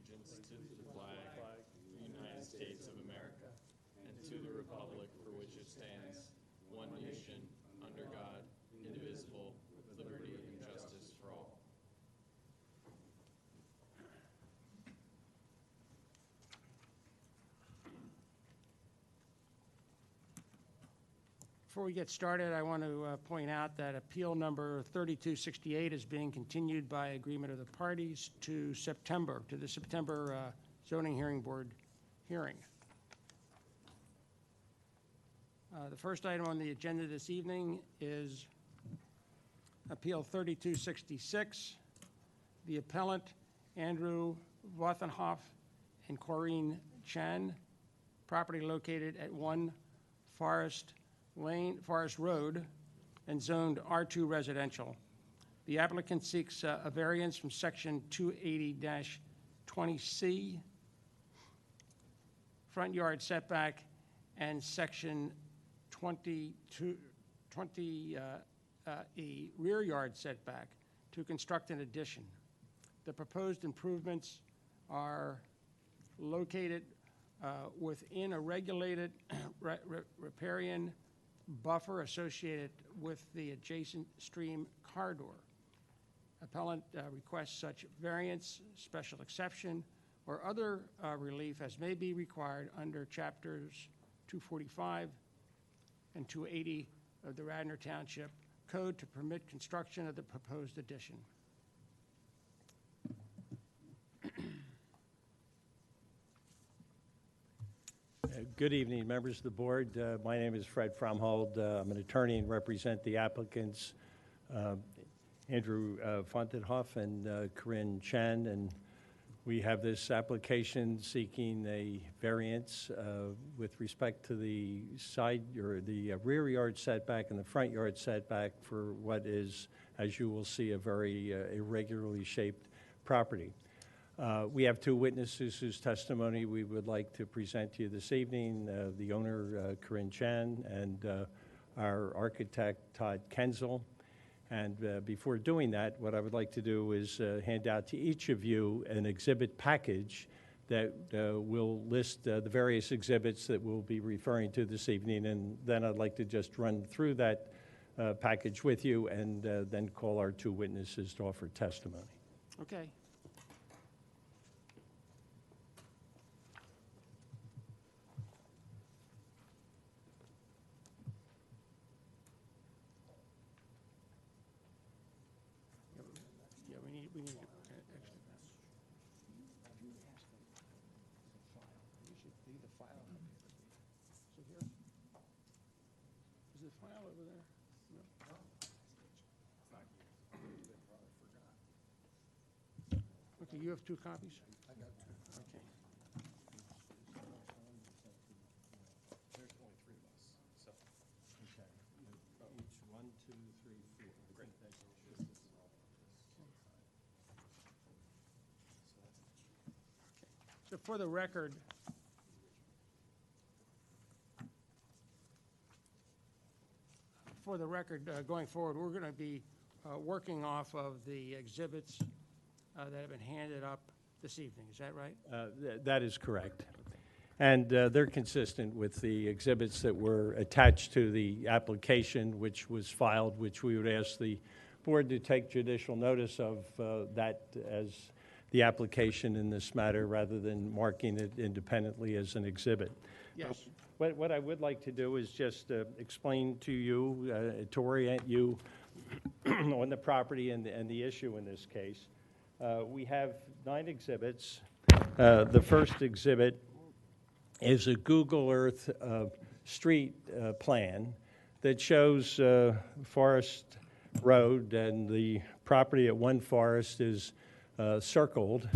allegiance to the flag of the United States of America and to the republic for which it stands, one nation, under God, indivisible, with liberty and justice for all. Before we get started, I want to point out that appeal number 3268 is being continued by agreement of the parties to the September zoning hearing board hearing. The first item on the agenda this evening is appeal 3266. The appellant, Andrew Wathenhoff and Corrine Chan, property located at 1 Forest Road and zoned R2 residential. The applicant seeks a variance from section 280-20C, front yard setback, and section 20E, rear yard setback, to construct an addition. The proposed improvements are located within a regulated riparian buffer associated with the adjacent stream corridor. Appellant requests such variance, special exception, or other relief as may be required under chapters 245 and 280 of the Radnor Township Code to permit construction of the proposed addition. Good evening, members of the board. My name is Fred Fromhold. I'm an attorney and represent the applicants, Andrew Wathenhoff and Corinne Chan, and we have this application seeking a variance with respect to the side or the rear yard setback and the front yard setback for what is, as you will see, a very irregularly shaped property. We have two witnesses whose testimony we would like to present to you this evening, the owner, Corinne Chan, and our architect, Todd Kenzel. And before doing that, what I would like to do is hand out to each of you an exhibit package that will list the various exhibits that we'll be referring to this evening, and then I'd like to just run through that package with you and then call our two witnesses to offer testimony. Okay. We need extra. You should leave the file up here. So here, is the file over there? No. Okay, you have two copies? I got two. Okay. There's only three of us, so. Okay. Each 1, 2, 3, 4. Great. So for the record, going forward, we're going to be working off of the exhibits that have been handed up this evening. Is that right? That is correct. And they're consistent with the exhibits that were attached to the application, which was filed, which we would ask the board to take judicial notice of that as the application in this matter rather than marking it independently as an exhibit. Yes. What I would like to do is just explain to you, to orient you on the property and the issue in this case. We have 9 exhibits. The first exhibit is a Google Earth street plan that shows Forest Road, and the property at 1 Forest is circled.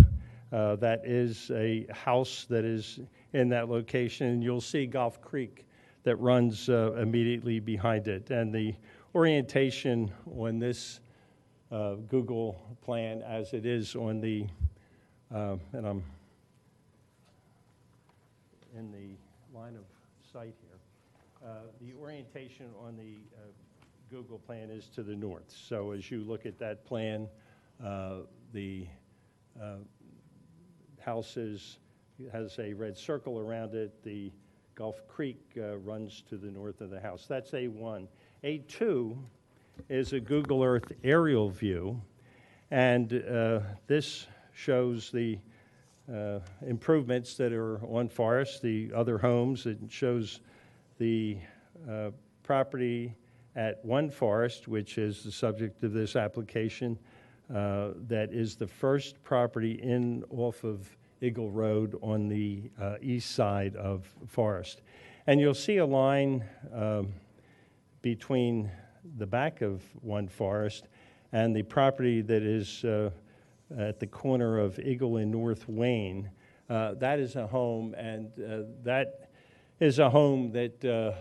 That is a house that is in that location, and you'll see Gulf Creek that runs immediately behind it. And the orientation on this Google plan, as it is on the, and I'm in the line of sight here, the orientation on the Google plan is to the north. So as you look at that plan, the house has a red circle around it. The Gulf Creek runs to the north of the house. That's A1. A2 is a Google Earth aerial view, and this shows the improvements that are on Forest, the other homes. It shows the property at One Forest, which is the subject of this application. That is the first property in off of Eagle Road on the east side of Forest. And you'll see a line between the back of One Forest and the property that is at the corner of Eagle and North Wayne. That is a home, and that is a home that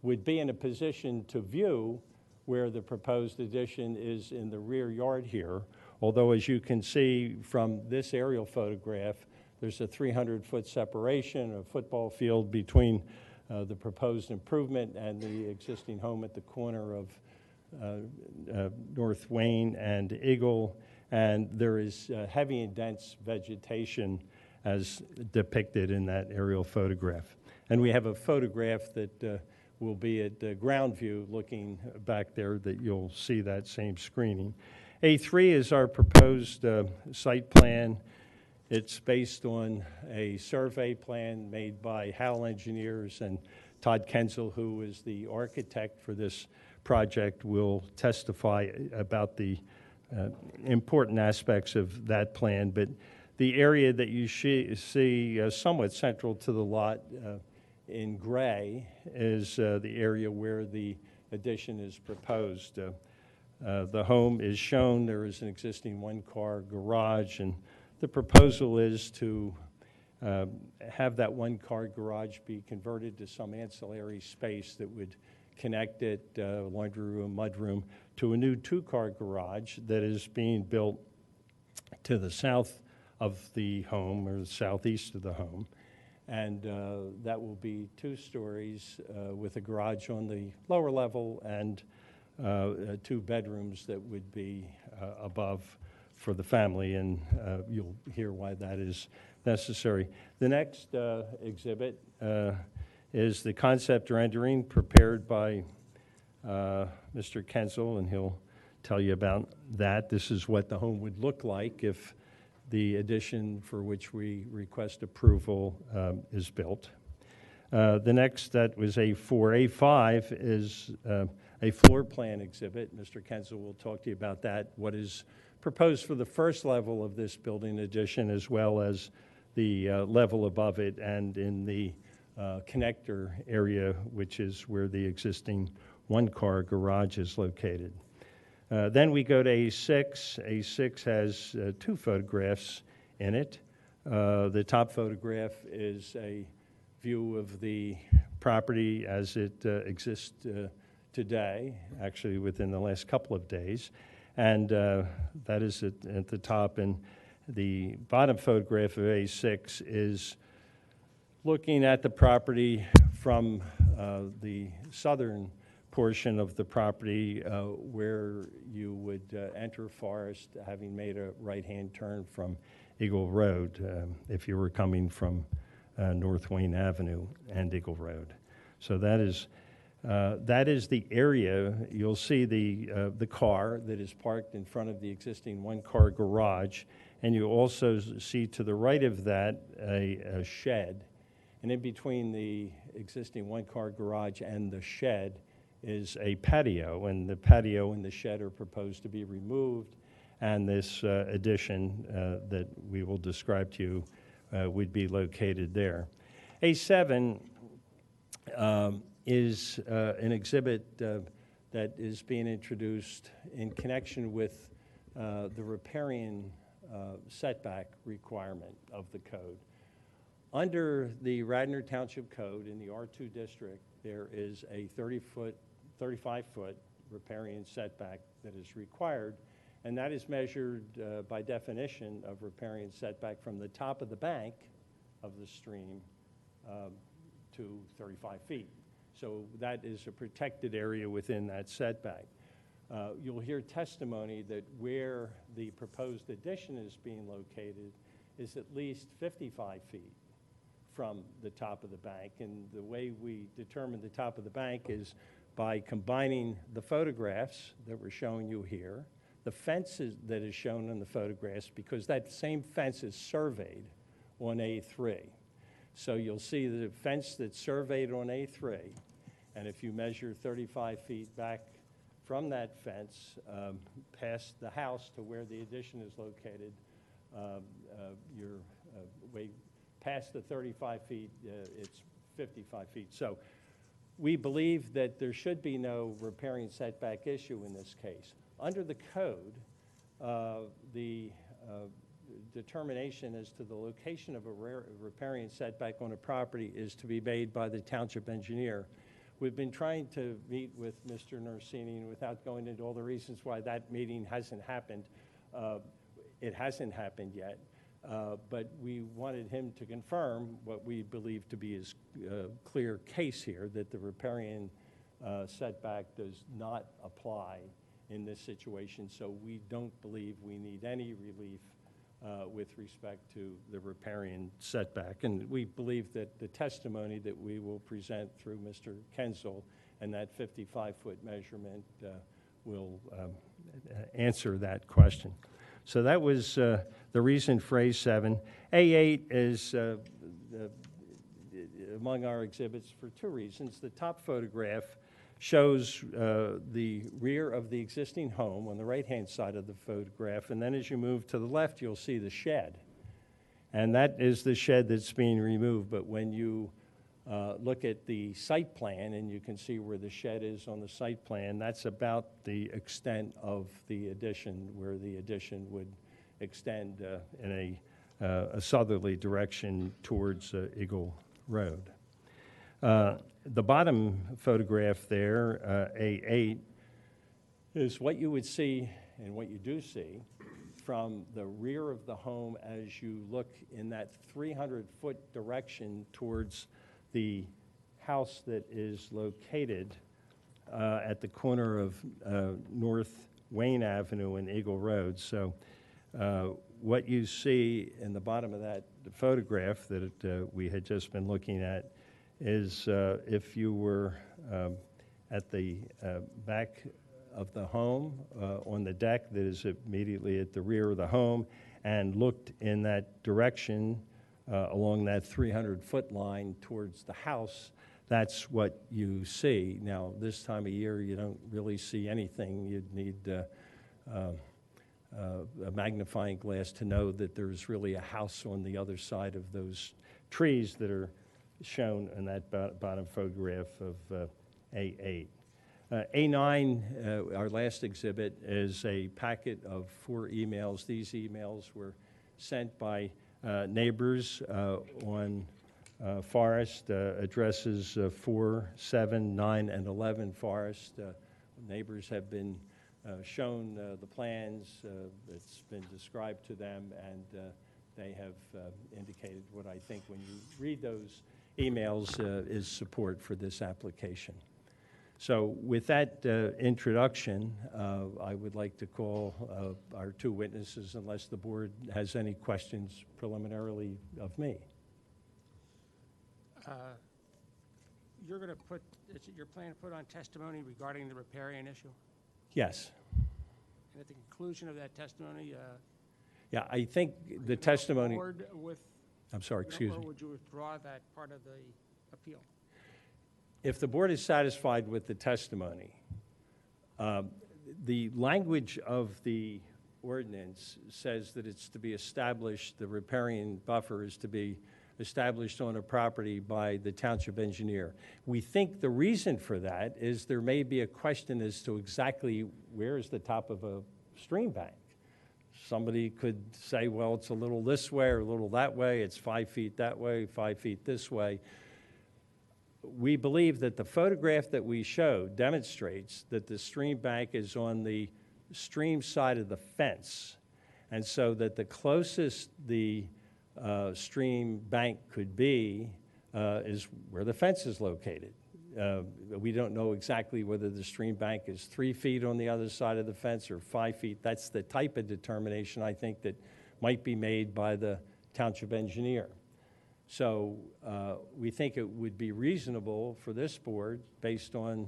would be in a position to view where the proposed addition is in the rear yard here. Although, as you can see from this aerial photograph, there's a 300-foot separation, a football field between the proposed improvement and the existing home at the corner of North Wayne and Eagle. And there is heavy and dense vegetation as depicted in that aerial photograph. And we have a photograph that will be at ground view looking back there that you'll see that same screening. A3 is our proposed site plan. It's based on a survey plan made by Howell Engineers, and Todd Kenzel, who is the architect for this project, will testify about the important aspects of that plan. But the area that you see somewhat central to the lot in gray is the area where the addition is proposed. The home is shown. There is an existing one-car garage, and the proposal is to have that one-car garage be converted to some ancillary space that would connect it, laundry room, mudroom, to a new two-car garage that is being built to the south of the home, or the southeast of the home. And that will be 2 stories with a garage on the lower level and 2 bedrooms that would be above for the family, and you'll hear why that is necessary. The next exhibit is the concept rendering prepared by Mr. Kenzel, and he'll tell you about that. This is what the home would look like if the addition for which we request approval is built. The next, that was A4. A5 is a floor plan exhibit. Mr. Kenzel will talk to you about that, what is proposed for the first level of this building addition, as well as the level above it and in the connector area, which is where the existing one-car garage is located. Then we go to A6. A6 has 2 photographs in it. The top photograph is a view of the property as it exists today, actually within the last couple of days. And that is at the top. And the bottom photograph of A6 is looking at the property from the southern portion of the property where you would enter Forest, having made a right-hand turn from Eagle Road if you were coming from North Wayne Avenue and Eagle Road. So that is the area. You'll see the car that is parked in front of the existing one-car garage, and you also see to the right of that a shed. And in between the existing one-car garage and the shed is a patio, and the patio and the shed are proposed to be removed, and this addition that we will describe to you would be located there. A7 is an exhibit that is being introduced in connection with the riparian setback requirement of the code. Under the Radnor Township Code in the R2 district, there is a 35-foot riparian setback that is required, and that is measured by definition of riparian setback from the top of the bank of the stream to 35 feet. So that is a protected area within that setback. You'll hear testimony that where the proposed addition is being located is at least 55 feet from the top of the bank. And the way we determine the top of the bank is by combining the photographs that we're showing you here, the fences that is shown in the photographs, because that same fence is surveyed on A3. So you'll see the fence that's surveyed on A3, and if you measure 35 feet back from that fence, past the house to where the addition is located, you're way past the 35 feet, it's 55 feet. So we believe that there should be no riparian setback issue in this case. Under the code, the determination as to the location of a riparian setback on a property is to be made by the township engineer. We've been trying to meet with Mr. Norsini, and without going into all the reasons why that meeting hasn't happened, it hasn't happened yet, but we wanted him to confirm what we believe to be his clear case here, that the riparian setback does not apply in this situation, so we don't believe we need any relief with respect to the riparian setback. And we believe that the testimony that we will present through Mr. Kensel and that 55-foot measurement will answer that question. So that was the reason for A7. A8 is among our exhibits for two reasons. The top photograph shows the rear of the existing home on the right-hand side of the photograph, and then as you move to the left, you'll see the shed. And that is the shed that's being removed, but when you look at the site plan, and you can see where the shed is on the site plan, that's about the extent of the addition, where the addition would extend in a southerly direction towards Eagle Road. The bottom photograph there, A8, is what you would see and what you do see from the rear of the home as you look in that 300-foot direction towards the house that is located at the corner of North Wayne Avenue and Eagle Road. So what you see in the bottom of that photograph that we had just been looking at is if you were at the back of the home on the deck that is immediately at the rear of the home and looked in that direction along that 300-foot line towards the house, that's what you see. Now, this time of year, you don't really see anything. You'd need a magnifying glass to know that there's really a house on the other side of those trees that are shown in that bottom photograph of A8. A9, our last exhibit, is a packet of 4 emails. These emails were sent by neighbors on Forest, addresses 4, 7, 9, and 11 Forest. Neighbors have been shown the plans. It's been described to them, and they have indicated what I think when you read those emails is support for this application. So with that introduction, I would like to call our 2 witnesses, unless the board has any questions preliminarily of me. You're going to put, is it your plan to put on testimony regarding the riparian issue? Yes. And at the conclusion of that testimony, Yeah, I think the testimony. Board with, I'm sorry, excuse or me. would you withdraw that part of the appeal? If the board is satisfied with the testimony, the language of the ordinance says that it's to be established, the riparian buffer is to be established on a property by the township engineer. We think the reason for that is there may be a question as to exactly where is the top of a stream bank. Somebody could say, well, it's a little this way or a little that way, it's 5 feet that way, 5 feet this way. We believe that the photograph that we showed demonstrates that the stream bank is on the stream side of the fence, and so that the closest the stream bank could be is where the fence is located. We don't know exactly whether the stream bank is 3 feet on the other side of the fence or 5 feet. That's the type of determination I think that might be made by the township engineer. So we think it would be reasonable for this board, based on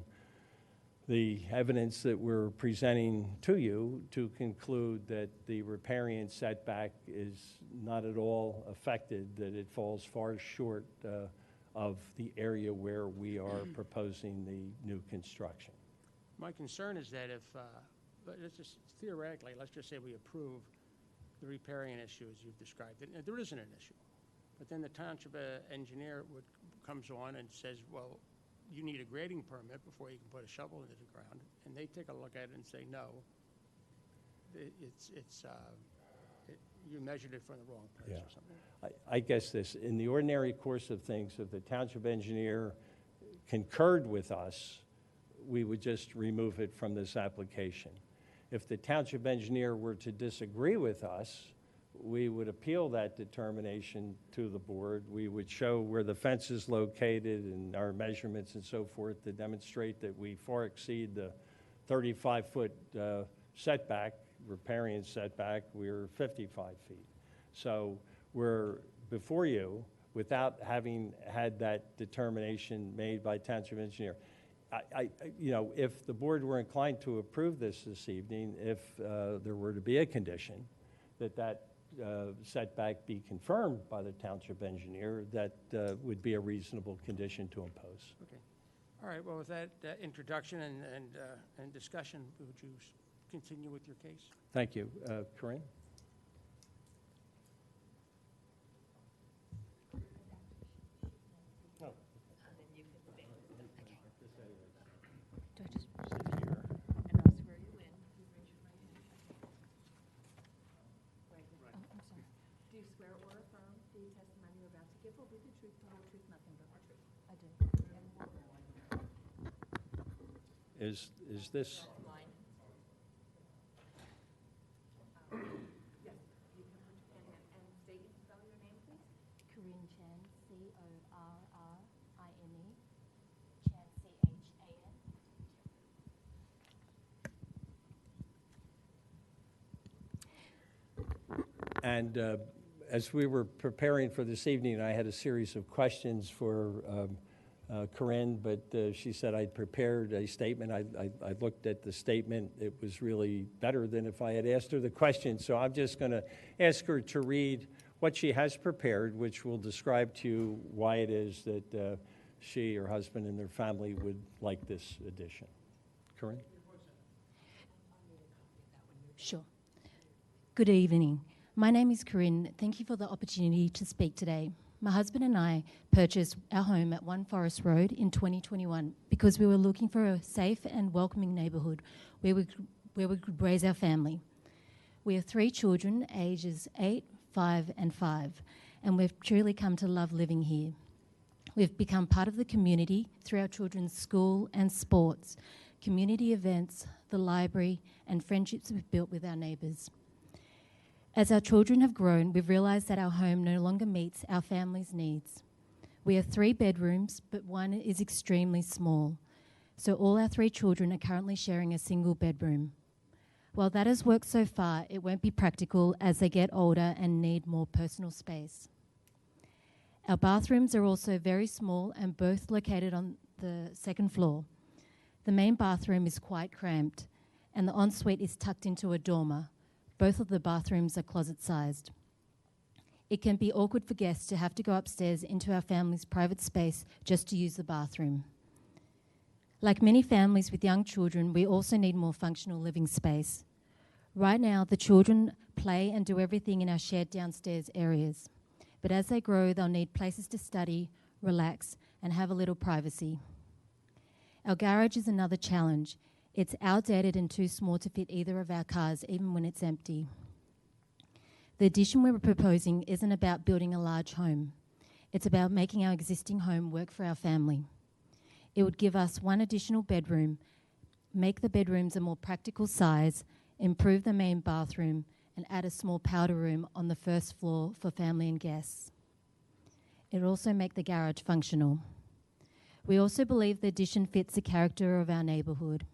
the evidence that we're presenting to you, to conclude that the riparian setback is not at all affected, that it falls far short of the area where we are proposing the new construction. My concern is that if, let's just theoretically, let's just say we approve the riparian issue as you've described it, and there isn't an issue. But then the township engineer comes on and says, well, you need a grading permit before you can put a shovel into the ground, and they take a look at it and say, no, you measured it from the wrong place or something. I guess this, in the ordinary course of things, if the township engineer concurred with us, we would just remove it from this application. If the township engineer were to disagree with us, we would appeal that determination to the board. We would show where the fence is located and our measurements and so forth to demonstrate that we far exceed the 35-foot setback, riparian setback. We're 55 feet. So we're before you without having had that determination made by township engineer. You know, if the board were inclined to approve this evening, if there were to be a condition that setback be confirmed by the township engineer, that would be a reasonable condition to impose. Okay. All right, well, with that introduction and discussion, would you continue with your case? Thank you. Corinne? Is this? Yes, you can put your hand in and state and spell your name, please. Corinne Chan, C-O-R-R-I-N-E, Chan, C-H-A-N. And as we were preparing for this evening, I had a series of questions for Corinne, but she said I'd prepared a statement. I looked at the statement. It was really better than if I had asked her the question. So I'm just going to ask her to read what she has prepared, which will describe to you why it is that she, her husband, and their family would like this addition. Corinne? Sure. Good evening. My name is Corinne. Thank you for the opportunity to speak today. My husband and I purchased our home at 1 Forest Road in 2021 because we were looking for a safe and welcoming neighbourhood where we could raise our family. We have 3 children, ages 8, 5 and 5, and we've truly come to love living here. We've become part of the community through our children's school and sports, community events, the library, and friendships we've built with our neighbours. As our children have grown, we've realised that our home no longer meets our family's needs. We have 3 bedrooms, but one is extremely small, so all our 3 children are currently sharing a single bedroom. While that has worked so far, it won't be practical as they get older and need more personal space. Our bathrooms are also very small and both located on the 2nd floor. The main bathroom is quite cramped, and the ensuite is tucked into a dormer. Both of the bathrooms are closet-sized. It can be awkward for guests to have to go upstairs into our family's private space just to use the bathroom. Like many families with young children, we also need more functional living space. Right now, the children play and do everything in our shared downstairs areas. But as they grow, they'll need places to study, relax, and have a little privacy. Our garage is another challenge. It's outdated and too small to fit either of our cars, even when it's empty. The addition we're proposing isn't about building a large home. It's about making our existing home work for our family. It would give us 1 additional bedroom, make the bedrooms a more practical size, improve the main bathroom, and add a small powder room on the 1st floor for family and guests. It would also make the garage functional. We also believe the addition fits the character of our neighbourhood.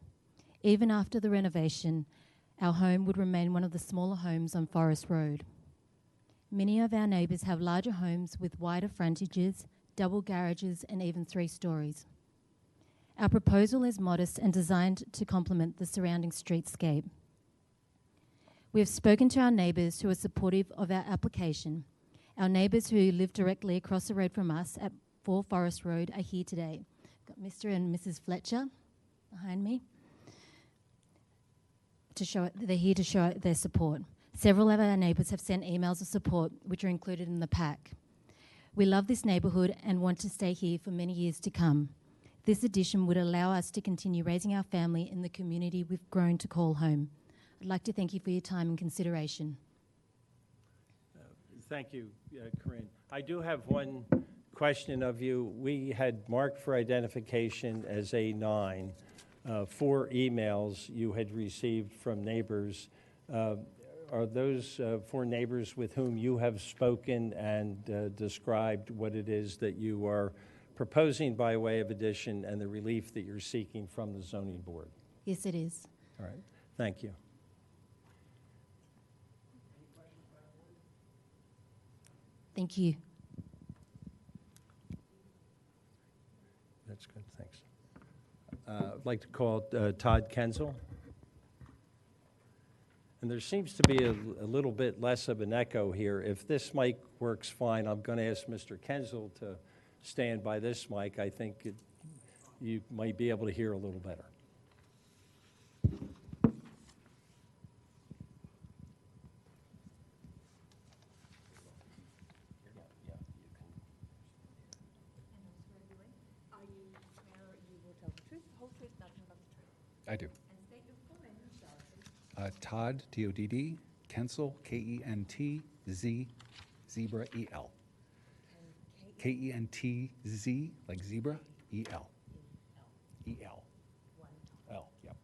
Even after the renovation, our home would remain one of the smaller homes on Forest Road. Many of our neighbours have larger homes with wider frontages, double garages, and even 3 stories. Our proposal is modest and designed to complement the surrounding streetscape. We have spoken to our neighbours who are supportive of our application. Our neighbours who live directly across the road from us at 4 Forest Road are here today. Got Mr. and Mrs. Fletcher behind me. They're here to show their support. Several of our neighbours have sent emails of support, which are included in the pack. We love this neighbourhood and want to stay here for many years to come. This addition would allow us to continue raising our family in the community we've grown to call home. I'd like to thank you for your time and consideration. Thank you, Corinne. I do have one question of you. We had marked for identification as A9 4 emails you had received from neighbors. Are those 4 neighbors with whom you have spoken and described what it is that you are proposing by way of addition and the relief that you're seeking from the zoning board? Yes, it is. All right, thank you. Thank you. That's good, thanks. I'd like to call Todd Kenzel. And there seems to be a little bit less of an echo here. If this mic works fine, I'm going to ask Mr. Kenzel to stand by this mic. I think you might be able to hear a little better. Are you swear you will tell the truth, the whole truth, nothing but the truth? I do. And state your full name and spell it, please. Todd, T-O-D-D, Kensel, K-E-N-T-Z, Zebra, E-L. K-E-N-T-Z, like zebra, E-L. E-L. L, yep.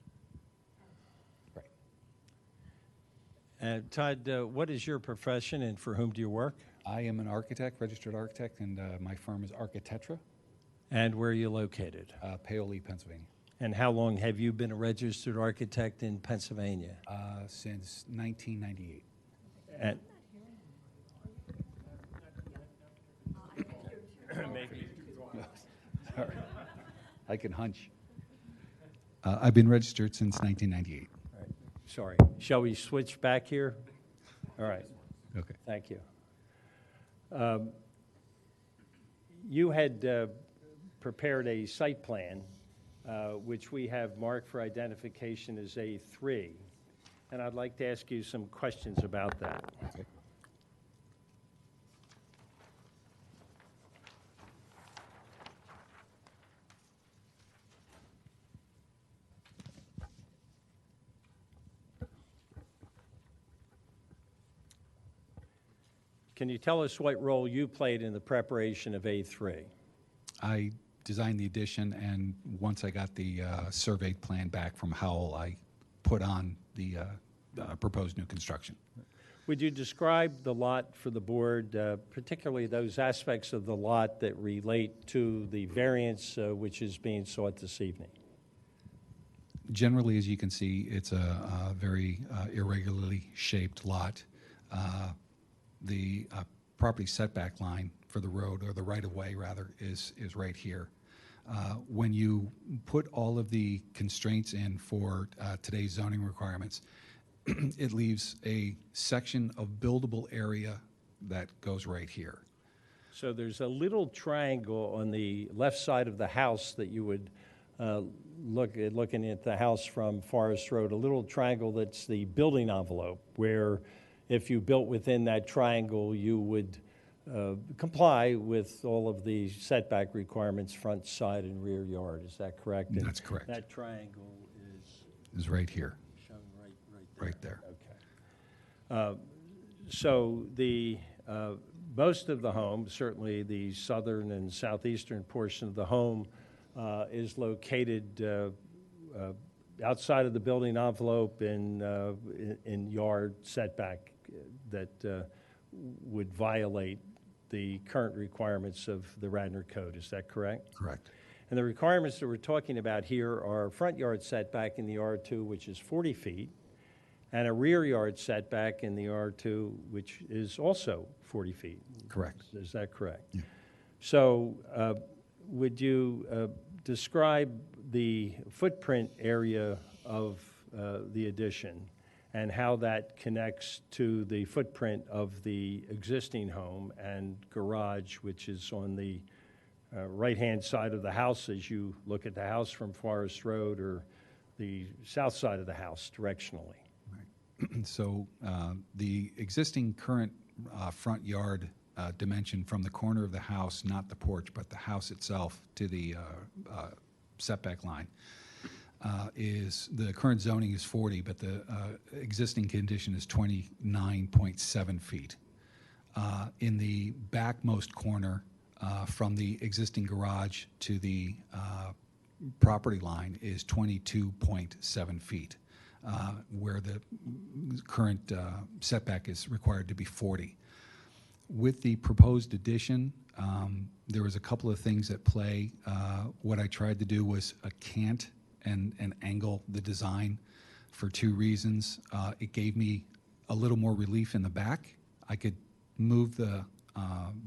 Right. Todd, what is your profession and for whom do you work? I am an architect, registered architect, and my firm is Architetra, And where are you located? Paoli, Pennsylvania. And how long have you been a registered architect in Pennsylvania? Since 1998. And Sorry. I can hunch. I've been registered since 1998. sorry, shall we switch back here? All right, Okay. thank you. You had prepared a site plan, which we have marked for identification as A3, and I'd like to ask you some questions about that. Okay. Can you tell us what role you played in the preparation of A3? I designed the addition, and once I got the surveyed plan back from Howell, I put on the proposed new construction. Would you describe the lot for the board, particularly those aspects of the lot that relate to the variance which is being sought this evening? Generally, as you can see, it's a very irregularly shaped lot. The property setback line for the road, or the right-of-way rather, is right here. When you put all of the constraints in for today's zoning requirements, it leaves a section of buildable area that goes right here. So there's a little triangle on the left side of the house that you would looking at the house from Forest Road, a little triangle that's the building envelope, where if you built within that triangle, you would comply with all of the setback requirements, front, side, and rear yard. Is that correct? That's correct. That triangle Is right here, shown right there. right there. Okay. So the most of the home, certainly the southern and southeastern portion of the home, is located outside of the building envelope in yard setback that would violate the current requirements of the Radnor Code. Is that correct? Correct. And the requirements that we're talking about here are front yard setback in the R2, which is 40 feet, and a rear yard setback in the R2, which is also 40 feet. Correct. Is that correct? Yeah. So would you describe the footprint area of the addition and how that connects to the footprint of the existing home and garage, which is on the right-hand side of the house as you look at the house from Forest Road, or the south side of the house directionally? So the existing current front yard dimension from the corner of the house, not the porch, but the house itself to the setback line, is the current zoning is 40, but the existing condition is 29.7 feet. In the backmost corner, from the existing garage to the property line is 22.7 feet, where the current setback is required to be 40. With the proposed addition, there was a couple of things at play. What I tried to do was cant and angle the design for two reasons. It gave me a little more relief in the back. I could move the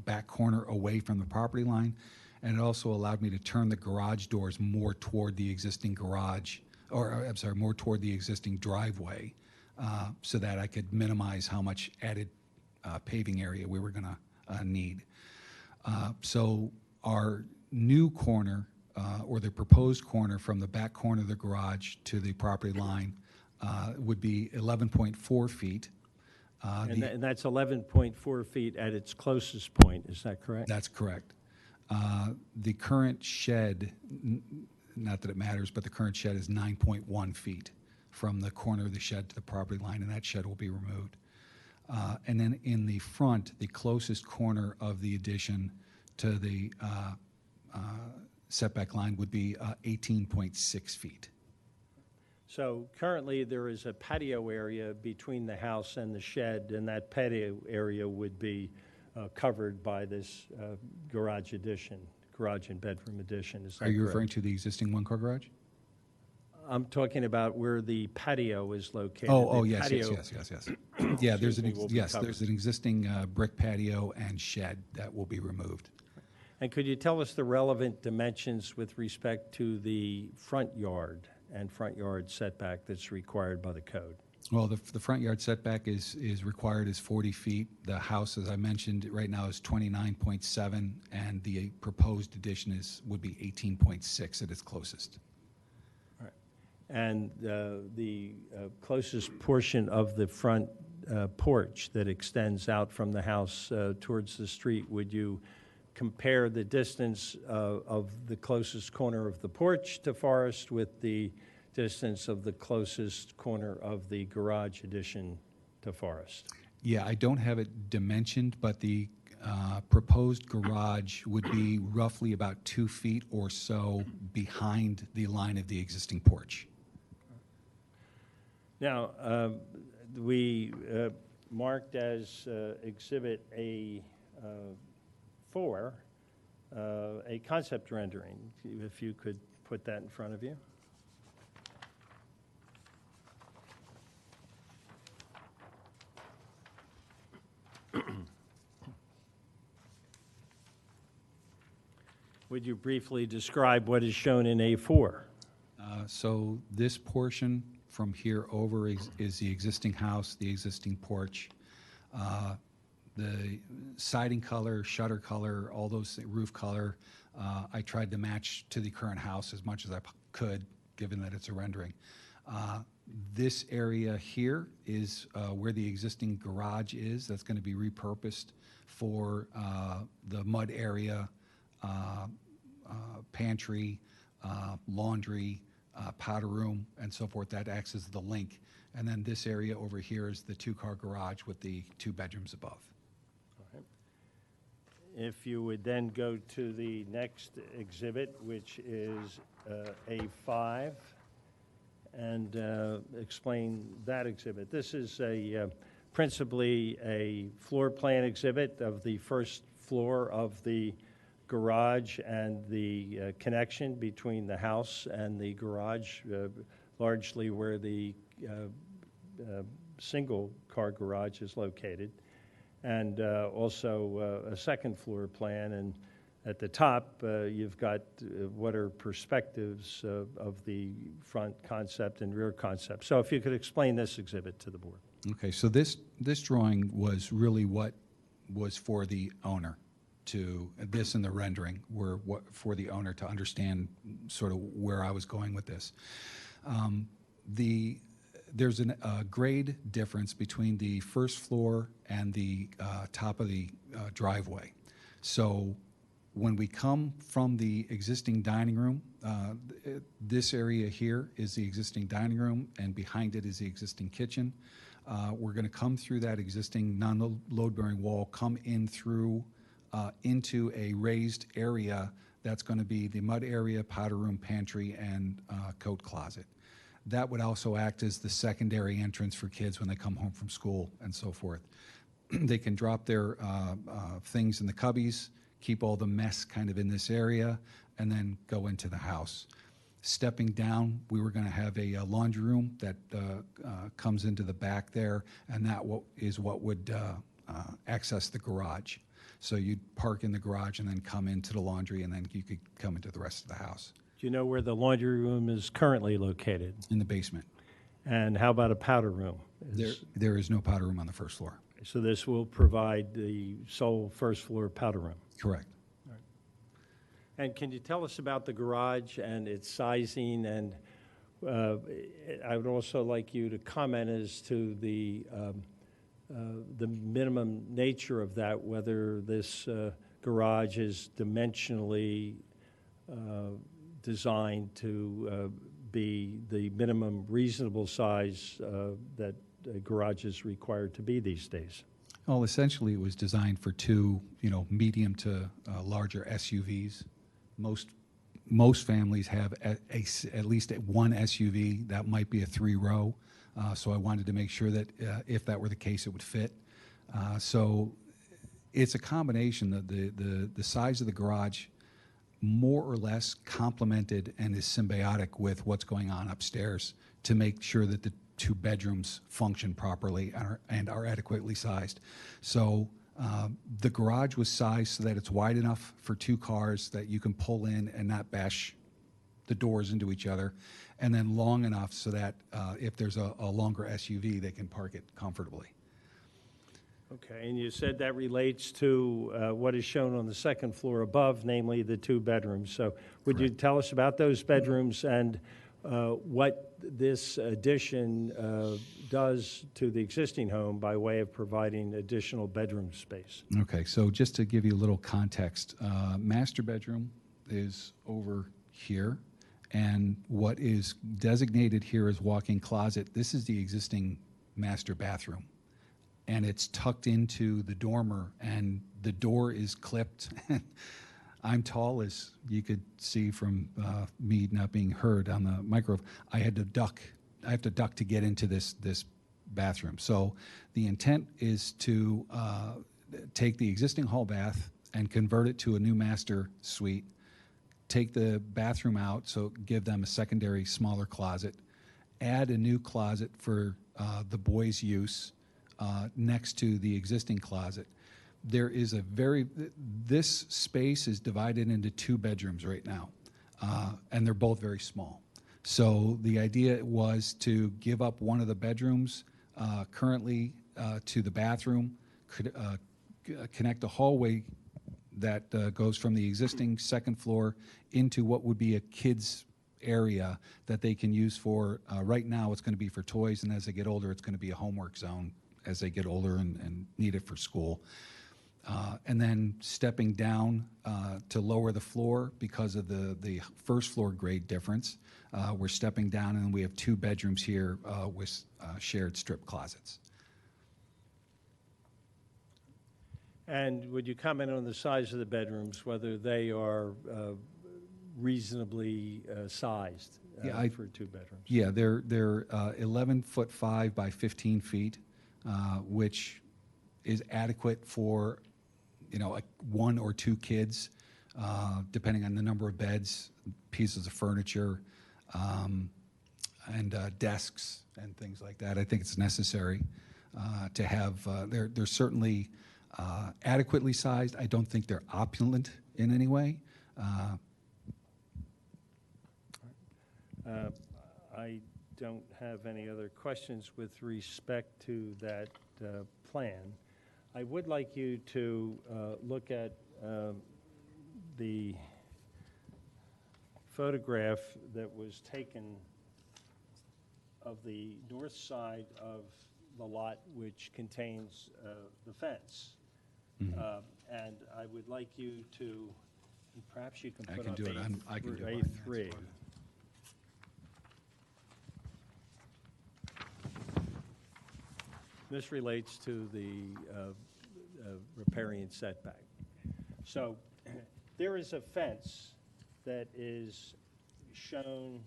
back corner away from the property line, and it also allowed me to turn the garage doors more toward the existing garage, or I'm sorry, more toward the existing driveway, so that I could minimize how much added paving area we were going to need. So our new corner, or the proposed corner from the back corner of the garage to the property line, would be 11.4 feet. And that's 11.4 feet at its closest point, is that correct? That's correct. The current shed, not that it matters, but the current shed is 9.1 feet from the corner of the shed to the property line, and that shed will be removed. And then in the front, the closest corner of the addition to the setback line would be 18.6 feet. So currently, there is a patio area between the house and the shed, and that patio area would be covered by this garage addition, garage and bedroom addition. Is that Are you correct? referring to the existing one-car garage? I'm talking about where the patio is located. Oh, The yes, patio- yes. Yeah, there's Excuse me, will be covered. there's an existing brick patio and shed that will be removed. And could you tell us the relevant dimensions with respect to the front yard and front yard setback that's required by the code? Well, the front yard setback is required is 40 feet. The house, as I mentioned, right now is 29.7, and the proposed addition would be 18.6 at its closest. And the closest portion of the front porch that extends out from the house towards the street, would you compare the distance of the closest corner of the porch to Forest with the distance of the closest corner of the garage addition to Forest? Yeah, I don't have it dimensioned, but the proposed garage would be roughly about 2 feet or so behind the line of the existing porch. Now, we marked as Exhibit A4 a concept rendering. If you could put that in front of you. Would you briefly describe what is shown in A4? So this portion from here over is the existing house, the existing porch. The siding color, shutter color, all those, roof color, I tried to match to the current house as much as I could, given that it's a rendering. This area here is where the existing garage is. That's going to be repurposed for the mud area, pantry, laundry, powder room, and so forth. That acts as the link. And then this area over here is the two-car garage with the 2 bedrooms above. If you would then go to the next exhibit, which is A5, and explain that exhibit. This is principally a floor plan exhibit of the first floor of the garage and the connection between the house and the garage, largely where the single-car garage is located, and also a second floor plan. And at the top, you've got what are perspectives of the front concept and rear concept. So if you could explain this exhibit to the board. Okay, so this drawing was really what was for the owner to, this and the rendering were what for the owner to understand sort of where I was going with this. There's a grade difference between the first floor and the top of the driveway. So when we come from the existing dining room, this area here is the existing dining room, and behind it is the existing kitchen. We're going to come through that existing non-load-bearing wall, come in through into a raised area that's going to be the mud area, powder room, pantry, and coat closet. That would also act as the secondary entrance for kids when they come home from school and so forth. They can drop their things in the cubbies, keep all the mess kind of in this area, and then go into the house. Stepping down, we were going to have a laundry room that comes into the back there, and that is what would access the garage. So you'd park in the garage and then come into the laundry, and then you could come into the rest of the house. Do you know where the laundry room is currently located? In the basement. And how about a powder room? There is no powder room on the first floor. So this will provide the sole first floor powder room? Correct. And can you tell us about the garage and its sizing? And I would also like you to comment as to the minimum nature of that, whether this garage is dimensionally designed to be the minimum reasonable size that a garage is required to be these days. Well, essentially, it was designed for two, medium to larger SUVs. Most families have at least one SUV. That might be a 3-row. So I wanted to make sure that if that were the case, it would fit. So it's a combination. The size of the garage more or less complemented and is symbiotic with what's going on upstairs to make sure that the two bedrooms function properly and are adequately sized. So the garage was sized so that it's wide enough for two cars that you can pull in and not bash the doors into each other, and then long enough so that if there's a longer SUV, they can park it comfortably. Okay, and you said that relates to what is shown on the second floor above, namely the two bedrooms. So would you tell us about those bedrooms and what this addition does to the existing home by way of providing additional bedroom space? Okay, so just to give you a little context, master bedroom is over here, and what is designated here as walk-in closet, this is the existing master bathroom. And it's tucked into the dormer, and the door is clipped. I'm tall, as you could see from me not being heard on the microphone. I have to duck to get into this bathroom. So the intent is to take the existing hall bath and convert it to a new master suite, take the bathroom out, so give them a secondary smaller closet, add a new closet for the boys' use next to the existing closet. There is this space is divided into two bedrooms right now, and they're both very small. So the idea was to give up one of the bedrooms currently to the bathroom, connect a hallway that goes from the existing second floor into what would be a kids' area that they can use for, right now it's going to be for toys, and as they get older, it's going to be a homework zone as they get older and need it for school. And then stepping down to lower the floor because of the first floor grade difference, we're stepping down, and we have two bedrooms here with shared strip closets. And would you comment on the size of the bedrooms, whether they are reasonably sized for two bedrooms? Yeah, they're 11'5" by 15 feet, which is adequate for like one or two kids, depending on the number of beds, pieces of furniture. desks and things like that. I think it's necessary to have, they're certainly adequately sized. I don't think they're opulent in any way. I don't have any other questions with respect to that plan. I would like you to look at the photograph that was taken of the north side of the lot, which contains the fence. And I would like you to, and perhaps you can I put can up do it. I can do it. A3. This relates to the riparian setback. So there is a fence that is shown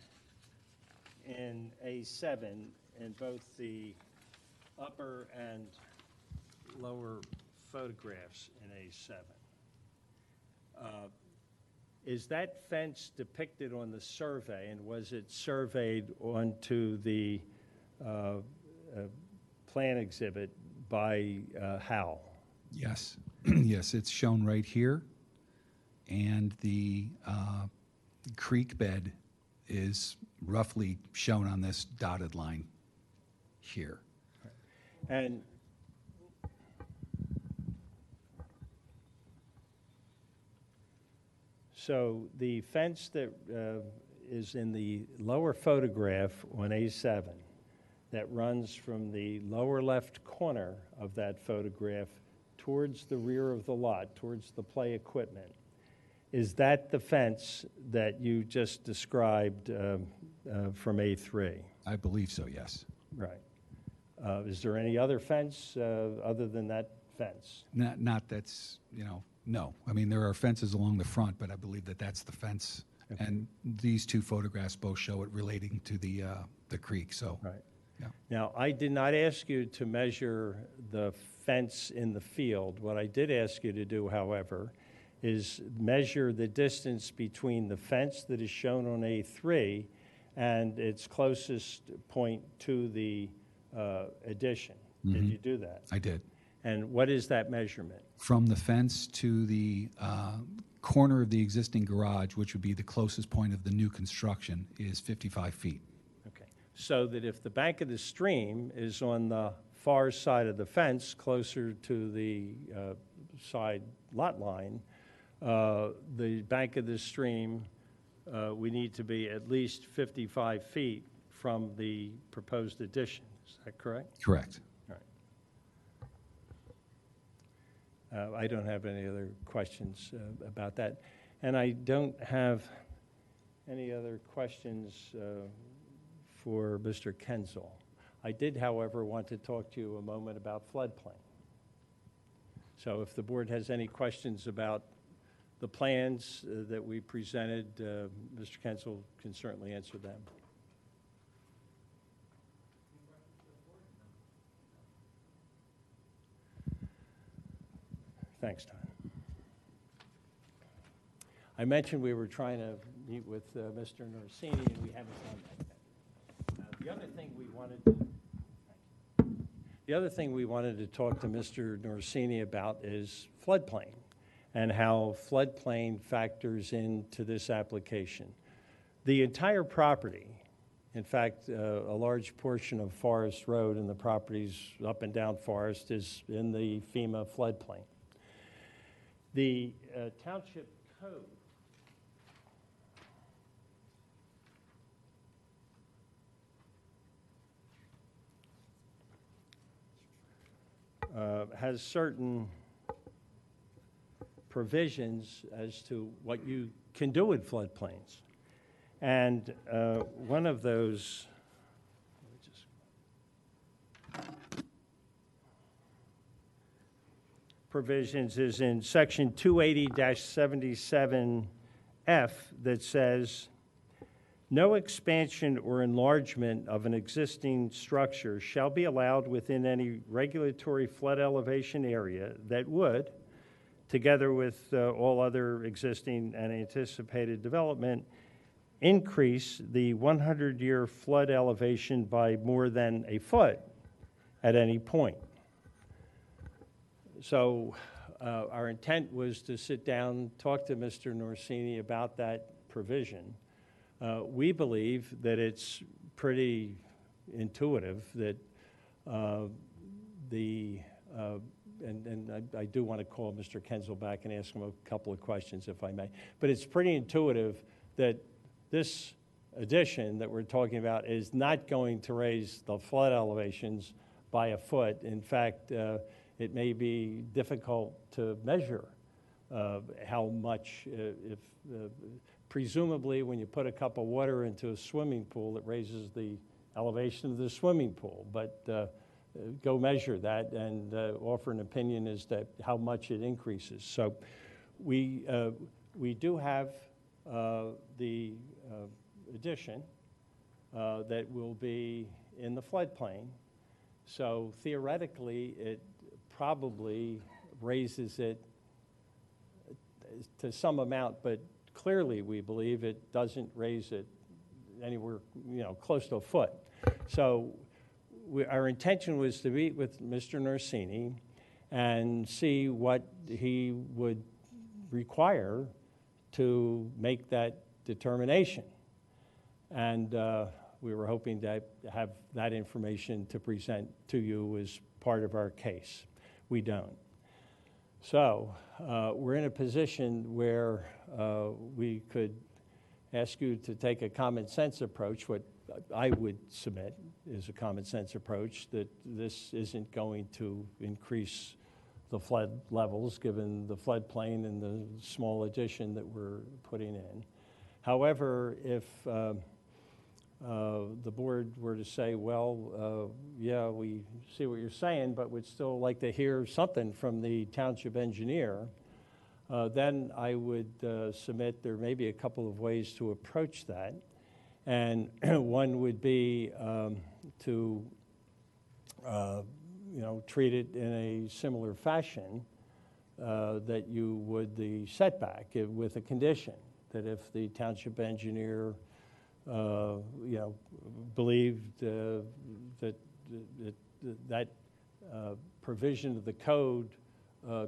in A7 in both the upper and lower photographs in A7. Is that fence depicted on the survey, and was it surveyed onto the plan exhibit by Hal? Yes, yes, it's shown right here, and the creek bed is roughly shown on this dotted line here. And so the fence that is in the lower photograph on A7 that runs from the lower left corner of that photograph towards the rear of the lot, towards the play equipment, is that the fence that you just described from A3? I believe so, yes. Right. Is there any other fence other than that fence? Not that's, no. I mean, there are fences along the front, but I believe that that's the fence. Okay. And these two photographs both show it relating to the creek, so. Right. Yeah. Now, I did not ask you to measure the fence in the field. What I did ask you to do, however, is measure the distance between the fence that is shown on A3 and its closest point to the addition. Did you do that? I did. And what is that measurement? From the fence to the corner of the existing garage, which would be the closest point of the new construction, is 55 feet. Okay. So that if the bank of the stream is on the far side of the fence, closer to the side lot line, the bank of the stream, we need to be at least 55 feet from the proposed addition. Is that correct? Correct. All right. I don't have any other questions about that. And I don't have any other questions for Mr. Kenzel. I did, however, want to talk to you a moment about floodplain. So if the board has any questions about the plans that we presented, Mr. Kenzel can certainly answer them. Thanks, Tom. I mentioned we were trying to meet with Mr. Norsini, and we haven't done that yet. The other thing we wanted to talk to Mr. Norsini about is floodplain and how floodplain factors into this application. The entire property, in fact, a large portion of Forest Road and the properties up and down Forest is in the FEMA floodplain. The Township Code has certain provisions as to what you can do in floodplains. And one of those, provisions is in section 280-77F that says, no expansion or enlargement of an existing structure shall be allowed within any regulatory flood elevation area that would, together with all other existing and anticipated development, increase the 100-year flood elevation by more than a foot at any point. So our intent was to sit down, talk to Mr. Norsini about that provision. We believe that it's pretty intuitive that I do want to call Mr. Kenzel back and ask him a couple of questions, if I may. But it's pretty intuitive that this addition that we're talking about is not going to raise the flood elevations by a foot. In fact, it may be difficult to measure how much, presumably when you put a cup of water into a swimming pool, it raises the elevation of the swimming pool. But go measure that and offer an opinion as to how much it increases. So we do have the addition that will be in the floodplain. So theoretically, it probably raises it to some amount, but clearly we believe it doesn't raise it anywhere, close to a foot. So our intention was to meet with Mr. Norsini and see what he would require to make that determination. And we were hoping to have that information to present to you as part of our case. We don't. So we're in a position where we could ask you to take a common sense approach. What I would submit is a common sense approach, that this isn't going to increase the flood levels given the floodplain and the small addition that we're putting in. However, if the board were to say, well, yeah, we see what you're saying, but would still like to hear something from the township engineer, then I would submit there may be a couple of ways to approach that. And one would be to treat it in a similar fashion that you would the setback, with a condition that if the township engineer believed that provision of the code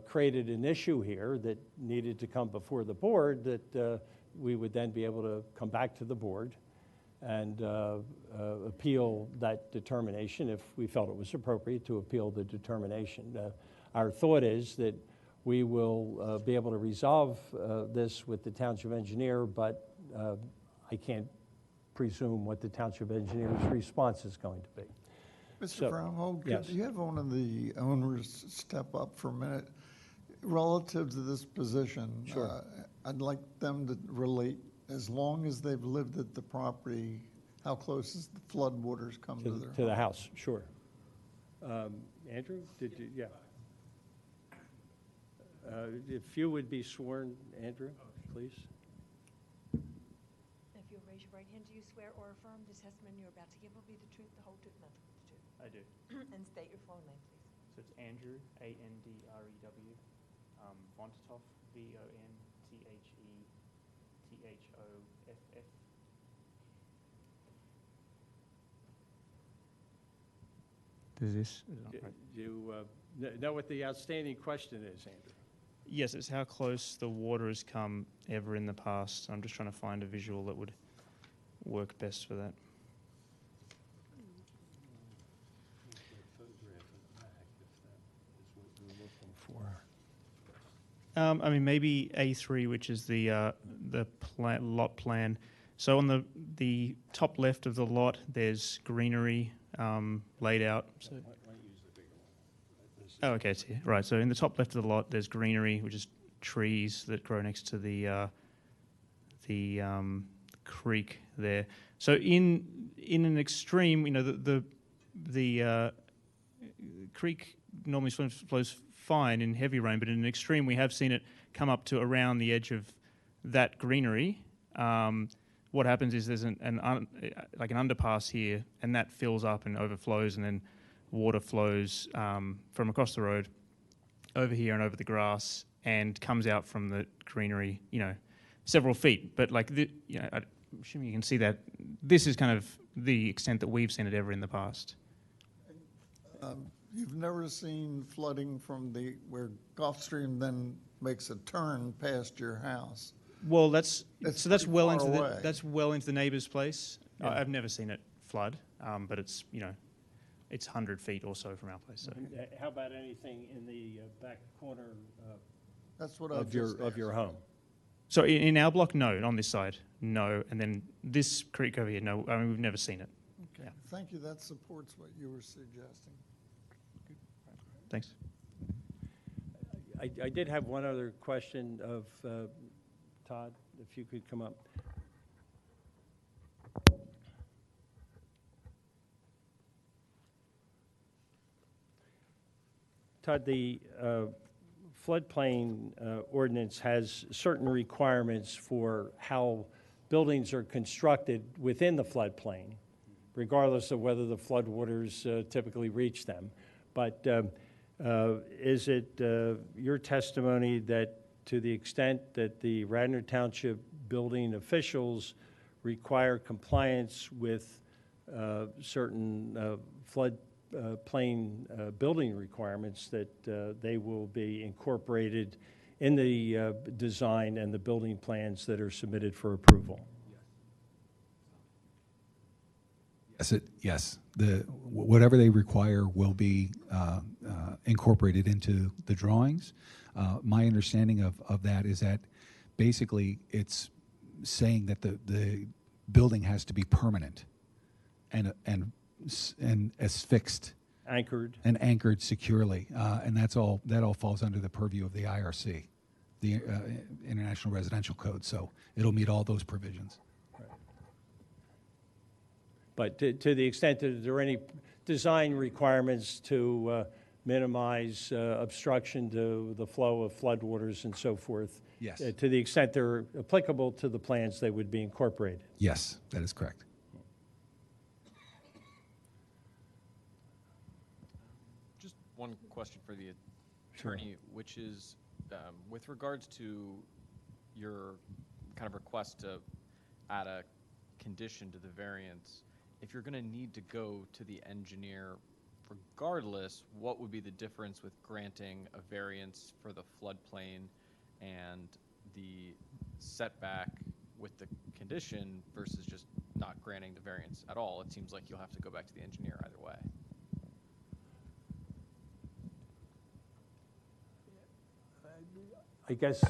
created an issue here that needed to come before the board, that we would then be able to come back to the board and appeal that determination if we felt it was appropriate to appeal the determination. Our thought is that we will be able to resolve this with the township engineer, but I can't presume what the township engineer's response is going to be. Mr. Brownhold, yes. could you have one of the owners step up for a minute? Relative to this position, Sure. I'd like them to relate, as long as they've lived at the property, how close has the flood waters come to their To the home? house, sure. Andrew, did you, yeah. If you would be sworn, Andrew, please. If you'll raise your right hand, do you swear or affirm this testimony you're about to give will be the truth, the whole truth, nothing but the truth? I do. And state your full name, please. So it's Andrew, A-N-D-R-E-W, Vonthoff, V-O-N-T-H-E-T-H-O-F-F. Does this? Do you know what the outstanding question is, Andrew? Yes, it's how close the water has come ever in the past. I'm just trying to find a visual that would work best for that. I mean, maybe A3, which is the lot plan. So on the top left of the lot, there's greenery laid out. So, oh, okay, it's here. Right, so in the top left of the lot, there's greenery, which is trees that grow next to the creek there. So in an extreme, the creek normally flows fine in heavy rain, but in an extreme, we have seen it come up to around the edge of that greenery. What happens is there's like an underpass here, and that fills up and overflows, and then water flows from across the road over here and over the grass and comes out from the greenery, several feet. But assuming you can see that, this is kind of the extent that we've seen it ever in the past. You've never seen flooding from where Gulfstream then makes a turn past your house? Well, that's It's well pretty into far away. that's well into the neighbour's place. Yeah. I've never seen it flood, but it's it's 100 feet or so from our place. So. How about anything in the back corner That's what I of just your asked. home? So in our block, no. On this side, no. And then this creek over here, no. I mean, we've never seen it. Okay, thank you. That supports what you were suggesting. Thanks. I did have one other question of Todd, if you could come up. Todd, the floodplain ordinance has certain requirements for how buildings are constructed within the floodplain, regardless of whether the floodwaters typically reach them. But is it your testimony that to the extent that the Radnor Township building officials require compliance with certain floodplain building requirements, that they will be incorporated in the design and the building plans that are submitted for approval? Yes. Whatever they require will be incorporated into the drawings. My understanding of that is that basically it's saying that the building has to be permanent and as fixed. Anchored? And anchored securely. And that all falls under the purview of the IRC, the International Residential Code. So it'll meet all those provisions. But to the extent that there are any design requirements to minimize obstruction to the flow of floodwaters and so forth, Yes. To the extent they're applicable to the plans, they would be incorporated. Yes, that is correct. Just one question for the attorney, which is with regards to your kind of request to add a condition to the variance, if you're going to need to go to the engineer regardless, what would be the difference with granting a variance for the floodplain and the setback with the condition versus just not granting the variance at all? It seems like you'll have to go back to the engineer either way. I guess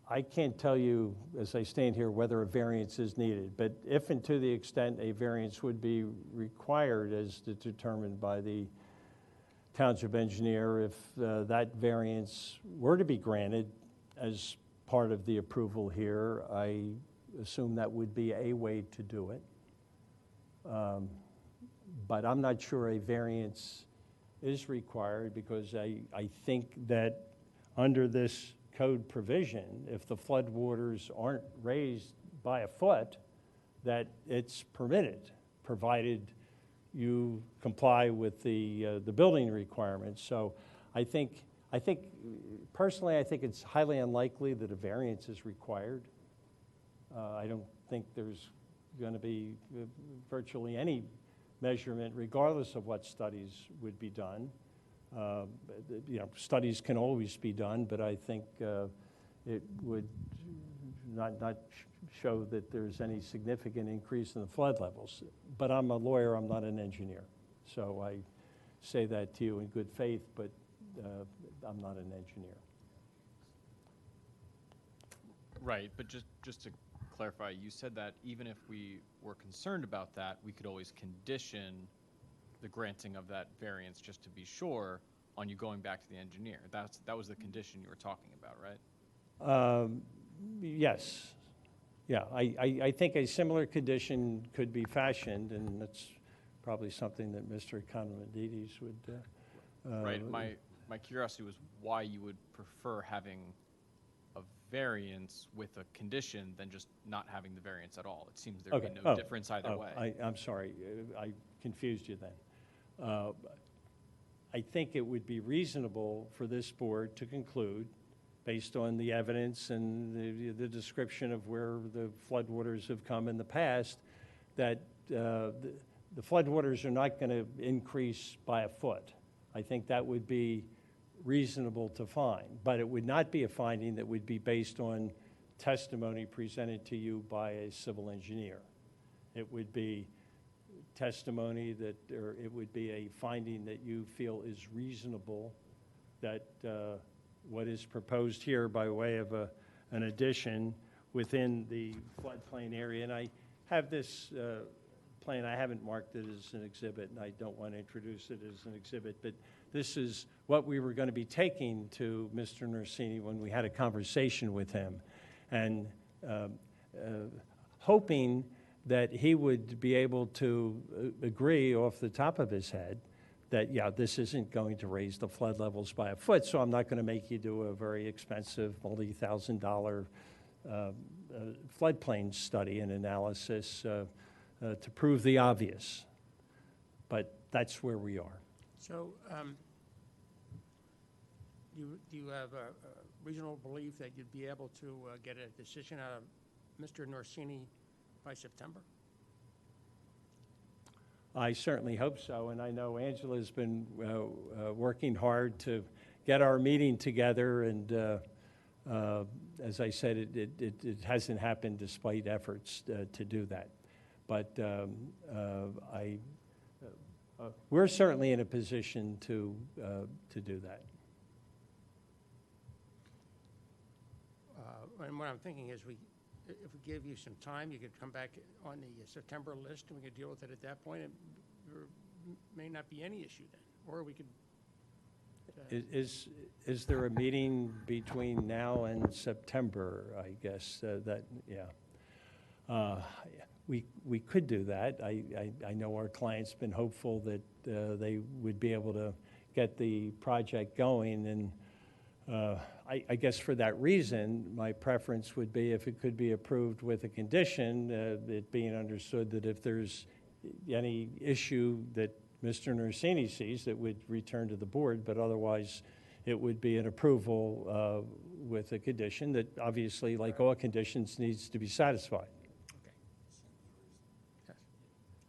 I can't tell you, as I stand here, whether a variance is needed, but if and to the extent a variance would be required as determined by the township engineer, if that variance were to be granted as part of the approval here, I assume that would be a way to do it. But I'm not sure a variance is required, because I think that under this code provision, if the floodwaters aren't raised by a foot, that it's permitted, provided you comply with the building requirements. So I think personally, I think it's highly unlikely that a variance is required. I don't think there's going to be virtually any measurement, regardless of what studies would be done. Studies can always be done, but I think it would not show that there's any significant increase in the flood levels. But I'm a lawyer, I'm not an engineer. So I say that to you in good faith, but I'm not an engineer. Right, but just to clarify, you said that even if we were concerned about that, we could always condition the granting of that variance just to be sure on you going back to the engineer. That was the condition you were talking about, right? Yes. Yeah, I think a similar condition could be fashioned, and that's probably something that Mr. Economides would. Right. My curiosity was why you would prefer having a variance with a condition than just not having the variance at all. It seems there would be no difference either way. I'm sorry, I confused you then. I think it would be reasonable for this board to conclude based on the evidence and the description of where the floodwaters have come in the past, that the floodwaters are not going to increase by a foot. I think that would be reasonable to find, but it would not be a finding that would be based on testimony presented to you by a civil engineer. It would be testimony that, or it would be a finding that you feel is reasonable, that what is proposed here by way of an addition within the floodplain area. And I have this plan, I haven't marked it as an exhibit, and I don't want to introduce it as an exhibit, but this is what we were going to be taking to Mr. Norsini when we had a conversation with him, and hoping that he would be able to agree off the top of his head that, yeah, this isn't going to raise the flood levels by a foot, so I'm not going to make you do a very expensive, multi-$1,000 floodplain study and analysis to prove the obvious. But that's where we are. So, do you have a reasonable belief that you'd be able to get a decision out of Mr. Norsini by September? I certainly hope so, and I know Angela's been working hard to get our meeting together, and as I said, it hasn't happened despite efforts to do that. But we're certainly in a position to do that. And what I'm thinking is, if we gave you some time, you could come back on the September list, and we could deal with it at that point. There may not be any issue then, or we could. Is there a meeting between now and September? I guess yeah. We could do that. I know our client's been hopeful that they would be able to get the project going, and I guess for that reason, my preference would be if it could be approved with a condition, it being understood that if there's any issue that Mr. Norsini sees, that would return to the board, but otherwise it would be an approval with a condition that obviously, like all conditions, needs to be satisfied.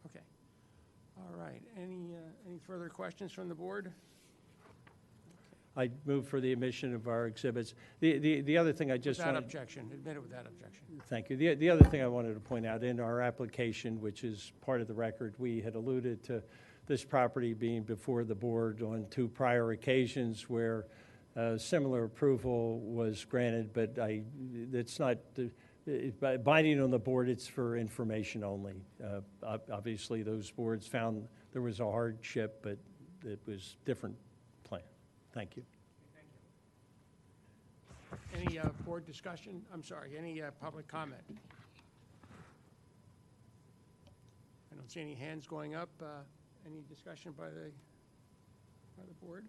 Okay. All right. Any further questions from the board? I move for the admission of our exhibits. The other thing I just Without wanted... objection. Admit it without objection. Thank you. The other thing I wanted to point out, in our application, which is part of the record, we had alluded to this property being before the board on 2 prior occasions where similar approval was granted, but it's not binding on the board. It's for information only. Obviously, those boards found there was a hardship, but it was different plan. Thank you. Any board discussion? I'm sorry, any public comment? I don't see any hands going up. Any discussion by the board?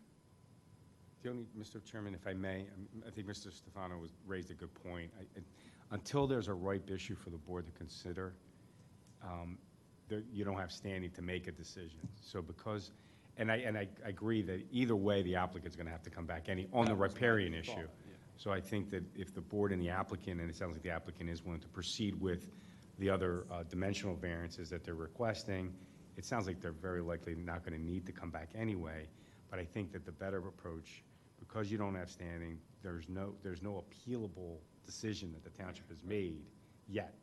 The only, Mr. Chairman, if I may, I think Mr. Stefano raised a good point. Until there's a ripe issue for the board to consider, you don't have standing to make a decision. So because, and I agree that either way, the applicant's going to have to come back on the riparian issue. So I think that if the board and the applicant, and it sounds like the applicant is willing to proceed with the other dimensional variances that they're requesting, it sounds like they're very likely not going to need to come back anyway. But I think that the better approach, because you don't have standing, there's no appealable decision that the township has made yet,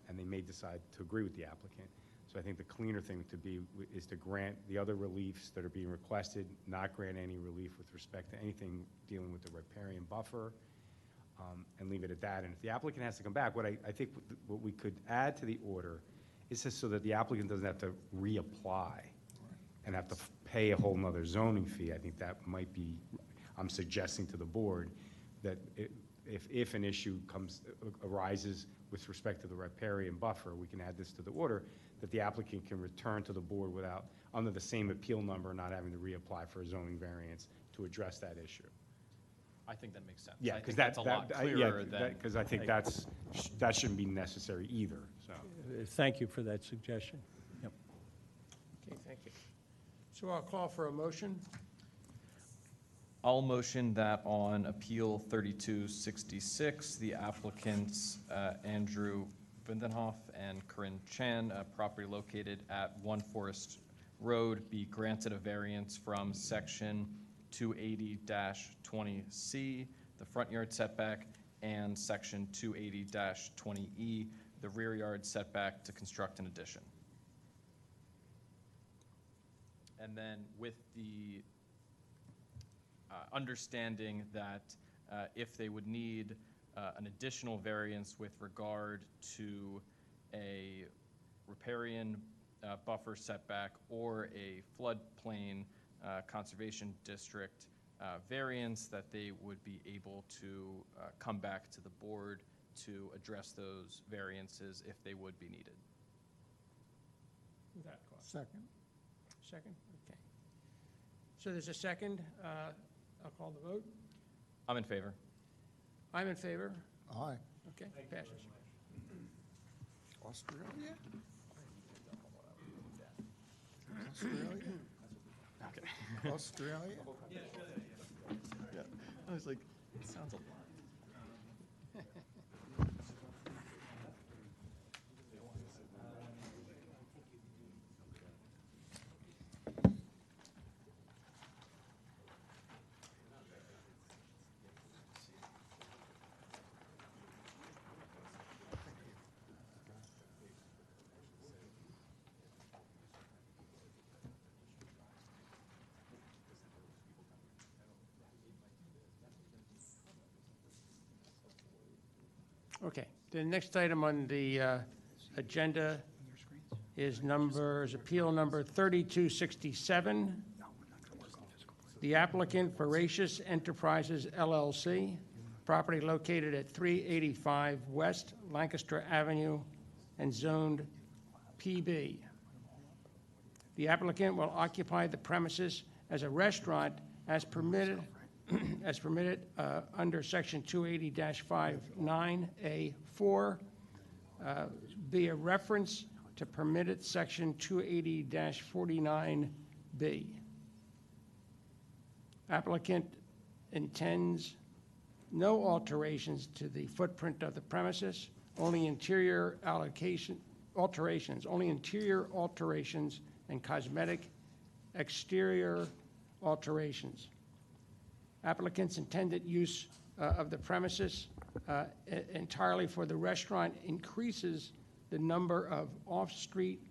and they may decide to agree with the applicant. So I think the cleaner thing to be is to grant the other reliefs that are being requested, not grant any relief with respect to anything dealing with the riparian buffer, and leave it at that. And if the applicant has to come back, what I think what we could add to the order is just so that the applicant doesn't have to reapply and have to pay a whole nother zoning fee. I think that might be, I'm suggesting to the board that if an issue arises with respect to the riparian buffer, we can add this to the order, that the applicant can return to the board under the same appeal number, not having to reapply for a zoning variance to address that issue. I think that makes sense. Yeah, because that's a lot clearer than. Because I think that shouldn't be necessary either, so. Thank you for that suggestion. Yep. Okay, thank you. So I'll call for a motion. I'll motion that on Appeal 3266, the applicants Andrew Vindenhoff and Corinne Chan, property located at 1 Forest Road, be granted a variance from Section 280-20C, the front yard setback, and Section 280-20E, the rear yard setback, to construct an addition. And then with the understanding that if they would need an additional variance with regard to a riparian buffer setback or a floodplain conservation district variance, that they would be able to come back to the board to address those variances if they would be needed. Without cost. Second. Second? Okay. So there's a second. I'll call the vote. I'm in favor. I'm in favor. Aye. Okay, passes. Australia? Australia? Okay. Australia? Yeah. I was like, it sounds a lot. Okay, the next item on the agenda is appeal number 3267. The applicant, Voracious Enterprises LLC, property located at 385 West Lancaster Avenue and zoned PB. The applicant will occupy the premises as a restaurant as permitted under Section 280-59A4, be a reference to permitted Section 280-49B. Applicant intends no alterations to the footprint of the premises, only interior alterations and cosmetic exterior alterations. Applicant's intended use of the premises entirely for the restaurant increases the number of off-street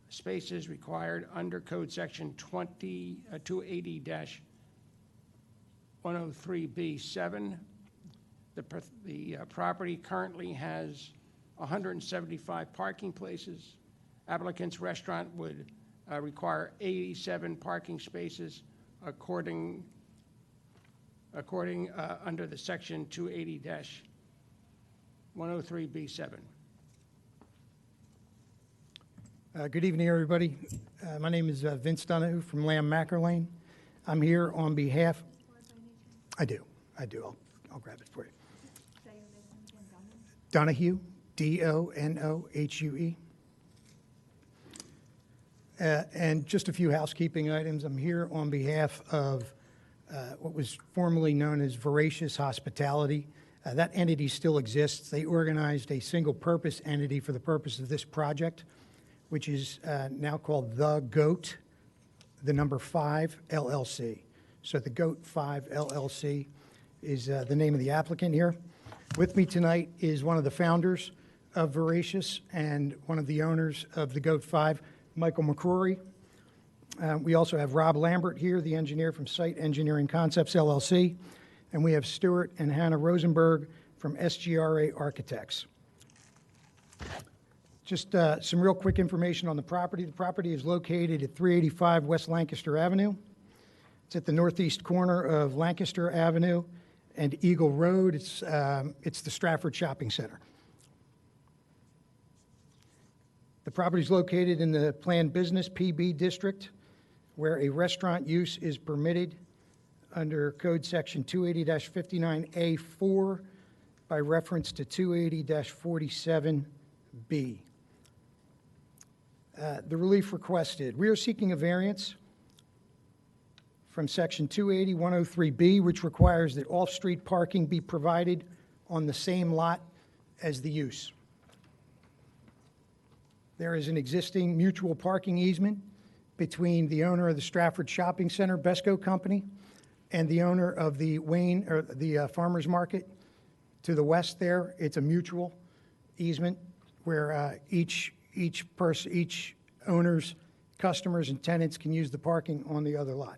spaces required under Code Section 280-103B7. The property currently has 175 parking places. Applicant's restaurant would require 87 parking spaces according under the Section 280-103B7. Good evening, everybody. My name is Vince Donahue from Lamb Macker Lane. I'm here on behalf. I do. I'll grab it for you. Say your name again, Donahue, Donohue. And just a few housekeeping items. I'm here on behalf of what was formerly known as Voracious Hospitality. That entity still exists. They organized a single-purpose entity for the purpose of this project, which is now called The GOAT, the number 5 LLC. So the GOAT 5 LLC is the name of the applicant here. With me tonight is one of the founders of Voracious and one of the owners of the GOAT 5, Michael McCrory. We also have Rob Lambert here, the engineer from Site Engineering Concepts, LLC. And we have Stuart and Hannah Rosenberg from SGRA Architects. Just some real quick information on the property. The property is located at 385 West Lancaster Avenue. It's at the northeast corner of Lancaster Avenue and Eagle Road. It's the Stratford Shopping Center. The property is located in the Planned Business PB District, where a restaurant use is permitted under Code Section 280-59A4 by reference to 280-47B. The relief requested. We are seeking a variance from Section 280-103B, which requires that off-street parking be provided on the same lot as the use. There is an existing mutual parking easement between the owner of the Stratford Shopping Center, Besco Company, and the owner of the Farmers Market to the west there. It's a mutual easement where each owner's customers and tenants can use the parking on the other lot.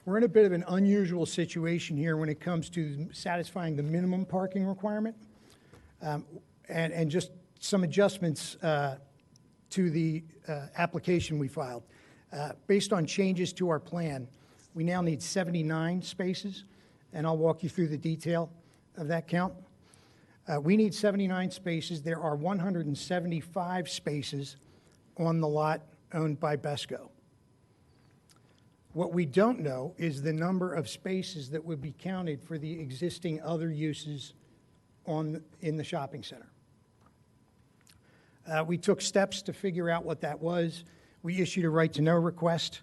We're in a bit of an unusual situation here when it comes to satisfying the minimum parking requirement, and just some adjustments to the application we filed. Based on changes to our plan, we now need 79 spaces, and I'll walk you through the detail of that count. We need 79 spaces. There are 175 spaces on the lot owned by Besco. What we don't know is the number of spaces that would be counted for the existing other uses in the shopping center. We took steps to figure out what that was. We issued a right-to-know request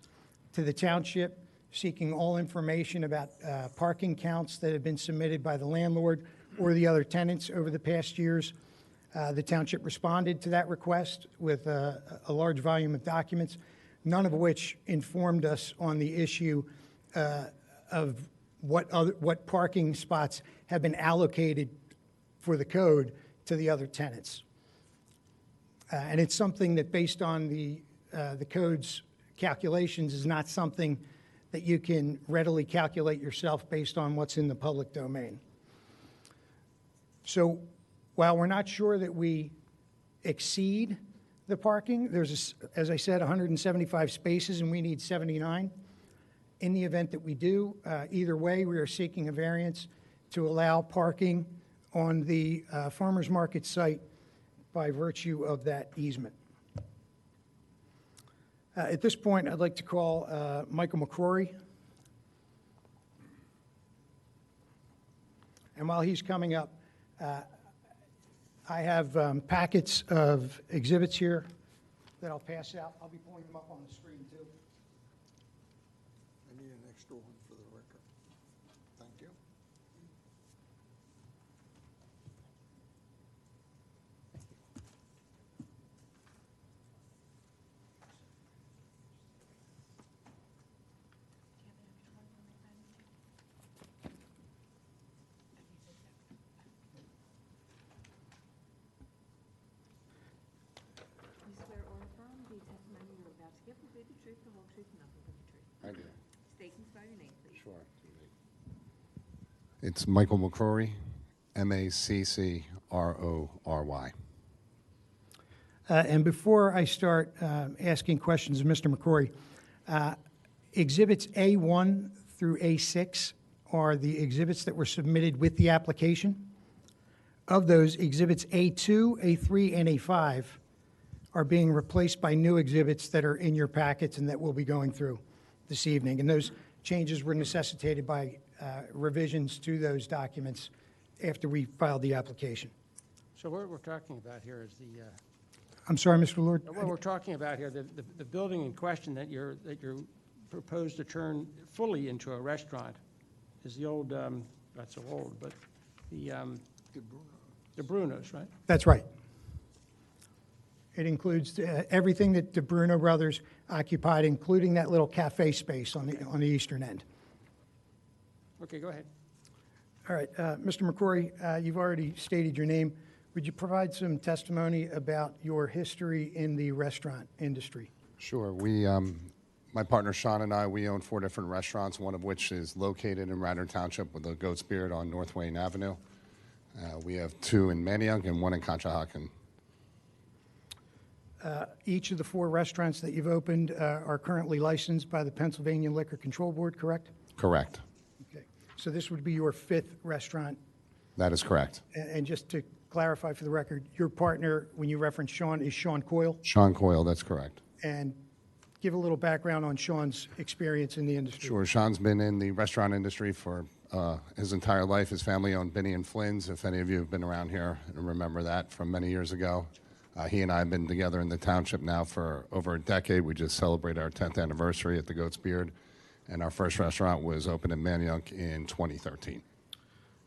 to the Township seeking all information about parking counts that have been submitted by the landlord or the other tenants over the past years. The Township responded to that request with a large volume of documents, none of which informed us on the issue of what parking spots have been allocated for the code to the other tenants. And it's something that, based on the code's calculations, is not something that you can readily calculate yourself based on what's in the public domain. So while we're not sure that we exceed the parking, there's, as I said, 175 spaces, and we need 79. In the event that we do, either way, we are seeking a variance to allow parking on the farmers market site by virtue of that easement. At this point, I'd like to call Michael McCrory. And while he's coming up, I have packets of exhibits here that I'll pass out. I'll be pulling them up on the screen, too. I need an extra one for the record. Thank you. You swear or affirm the testimony you're about to give will be the truth, the whole truth, and nothing but the truth. I do. State and spell your name, please. Sure. It's Michael McCrory, MacCrory. And before I start asking questions of Mr. McCrory, exhibits A1 through A6 are the exhibits that were submitted with the application. Of those, exhibits A2, A3, and A5 are being replaced by new exhibits that are in your packets and that we'll be going through this evening. And those changes were necessitated by revisions to those documents after we filed the application. So what we're talking about here is the, I'm sorry, Mr. Lord? what we're talking about here, the building in question that you're proposed to turn fully into a restaurant is the old, not so old, but the Bruno's, right? That's right. It includes everything that the Bruno brothers occupied, including that little cafe space on the eastern end. Okay, go ahead. All right, Mr. McCrory, you've already stated your name. Would you provide some testimony about your history in the restaurant industry? Sure. My partner Sean and I, we own 4 different restaurants, one of which is located in Radnor Township with the Goat's Beard on North Wayne Avenue. We have 2 in Manayunk and 1 in Conshohocken. Each of the 4 restaurants that you've opened are currently licensed by the Pennsylvania Liquor Control Board, correct? Correct. Okay. So this would be your 5th restaurant. That is correct. And just to clarify for the record, your partner, when you reference Sean, is Sean Coyle? Sean Coyle, that's correct. And give a little background on Sean's experience in the industry. Sure. Sean's been in the restaurant industry for his entire life. His family owned Binny and Flynn's, if any of you have been around here and remember that from many years ago. He and I have been together in the township now for over a decade. We just celebrated our 10th anniversary at the Goat's Beard. and our first restaurant was opened in Manayunk in 2013.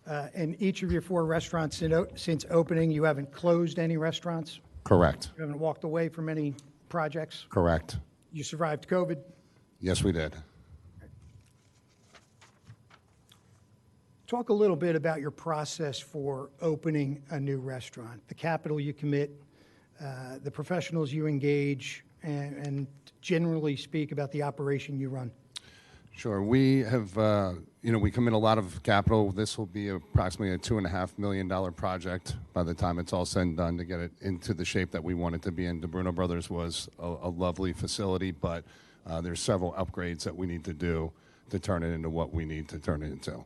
And each of your 4 restaurants since opening, you haven't closed any restaurants? Correct. You haven't walked away from any projects? Correct. You survived COVID? Yes, we did. Talk a little bit about your process for opening a new restaurant, the capital you commit, the professionals you engage, and generally speak about the operation you run. Sure. We have, we commit a lot of capital. This will be approximately a $2.5 million project by the time it's all said and done to get it into the shape that we want it to be in. DeBruno Brothers was a lovely facility, but there's several upgrades that we need to do to turn it into what we need to turn it into.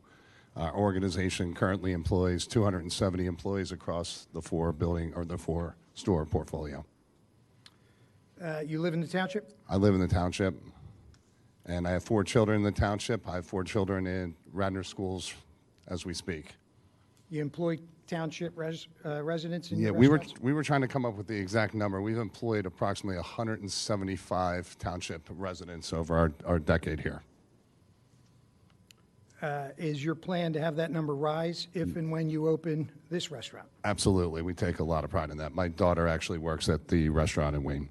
Our organization currently employs 270 employees across the 4-store portfolio. You live in the township? I live in the township, and I have 4 children in the township. I have 4 children in Radnor schools as we speak. You employ township residents in Yeah, your we restaurants? were trying to come up with the exact number. We've employed approximately 175 township residents over our decade here. Is your plan to have that number rise if and when you open this restaurant? Absolutely. We take a lot of pride in that. My daughter actually works at the restaurant in Wayne.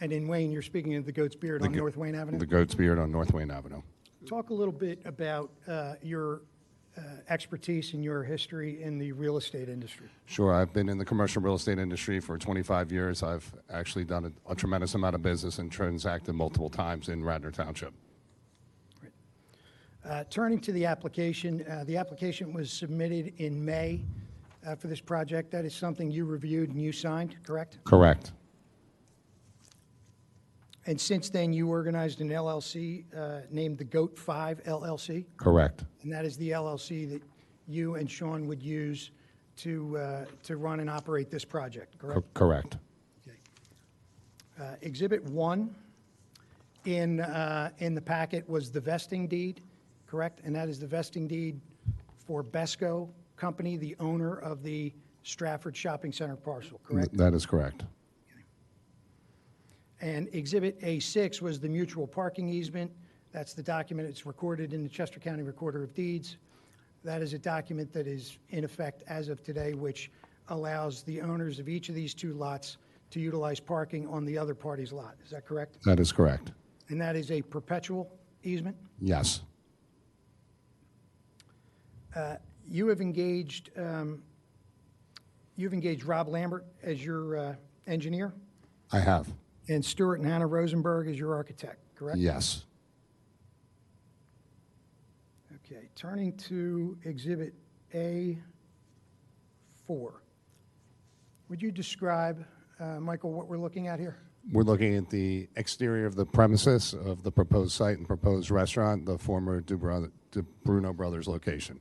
And in Wayne, you're speaking of the Goat's Beard on North Wayne Avenue? The Goat's Beard on North Wayne Avenue. Talk a little bit about your expertise and your history in the real estate industry. Sure. I've been in the commercial real estate industry for 25 years. I've actually done a tremendous amount of business and transacted multiple times in Radnor Township. Turning to the application was submitted in May for this project. That is something you reviewed and you signed, correct? Correct. And since then, you organized an LLC named the Goat 5 LLC? Correct. And that is the LLC that you and Sean would use to run and operate this project, correct? Correct. Okay. Exhibit 1 in the packet was the vesting deed, correct? And that is the vesting deed for Besco Company, the owner of the Stratford Shopping Center parcel, correct? That is correct. And Exhibit A6 was the mutual parking easement. That's the document. It's recorded in the Chester County Recorder of Deeds. That is a document that is in effect as of today, which allows the owners of each of these 2 lots to utilize parking on the other party's lot. Is that correct? That is correct. And that is a perpetual easement? Yes. You've engaged Rob Lambert as your engineer, I have. and Stuart and Hannah Rosenberg as your architect, correct? Yes. Okay, turning to Exhibit A4. Would you describe, Michael, what we're looking at here? We're looking at the exterior of the premises of the proposed site and proposed restaurant, the former DeBruno Brothers location.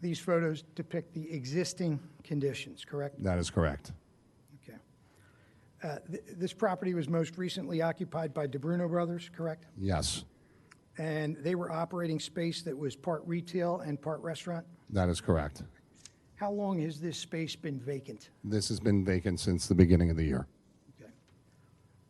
These photos depict the existing conditions, correct? That is correct. Okay. This property was most recently occupied by DeBruno Brothers, correct? Yes. And they were operating space that was part retail and part restaurant? That is correct. How long has this space been vacant? This has been vacant since the beginning of the year. Okay.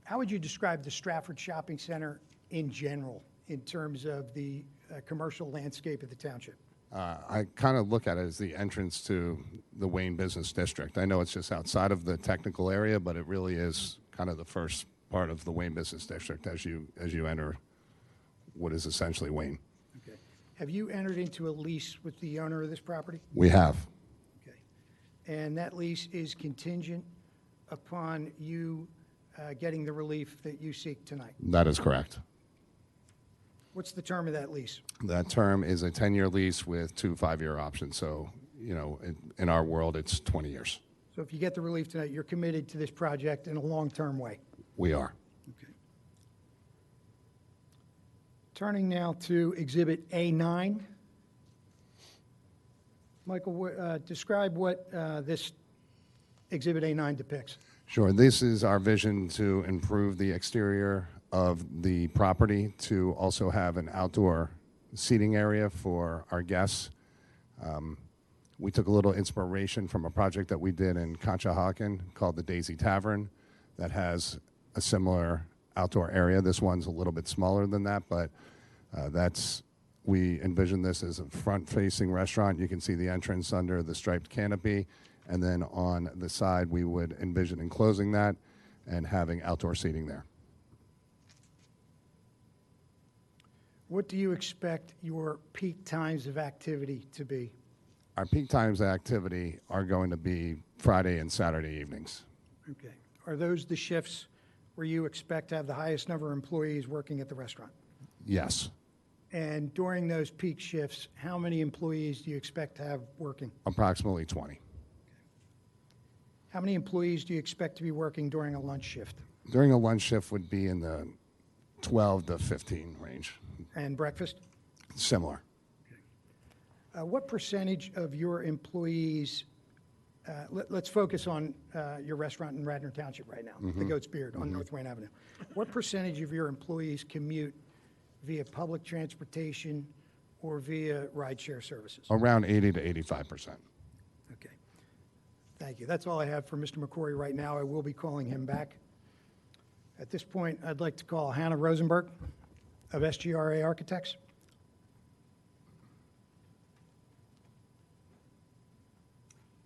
How would you describe the Stratford Shopping Center in general in terms of the commercial landscape of the township? I kind of look at it as the entrance to the Wayne Business District. I know it's just outside of the technical area, but it really is kind of the first part of the Wayne Business District as you enter what is essentially Wayne. Okay. Have you entered into a lease with the owner of this property? We have. Okay. And that lease is contingent upon you getting the relief that you seek tonight? That is correct. What's the term of that lease? That term is a 10-year lease with 2 5-year options. So, in our world, it's 20 years. So if you get the relief tonight, you're committed to this project in a long-term way? We are. Okay. Turning now to Exhibit A9. Michael, describe what this Exhibit A9 depicts. Sure. This is our vision to improve the exterior of the property to also have an outdoor seating area for our guests. We took a little inspiration from a project that we did in Conshohocken called the Daisy Tavern that has a similar outdoor area. This one's a little bit smaller than that, but We envision this as a front-facing restaurant. You can see the entrance under the striped canopy, and then on the side, we would envision enclosing that and having outdoor seating there. What do you expect your peak times of activity to be? Our peak times of activity are going to be Friday and Saturday evenings. Okay. Are those the shifts where you expect to have the highest number of employees working at the restaurant? Yes, And during those peak shifts, how many employees do you expect to have working? approximately 20. How many employees do you expect to be working during a lunch shift? During a lunch shift would be in the 12 to 15 range, And breakfast? similar. What percentage of your employees, let's focus on your restaurant in Radnor Township right now, the Goat's Beard on North Wayne Avenue. What percentage of your employees commute via public transportation or via rideshare services? Around 80 to 85%. Okay. Thank you. That's all I have for Mr. McCrory right now. I will be calling him back. At this point, I'd like to call Hannah Rosenberg of SGRA Architects.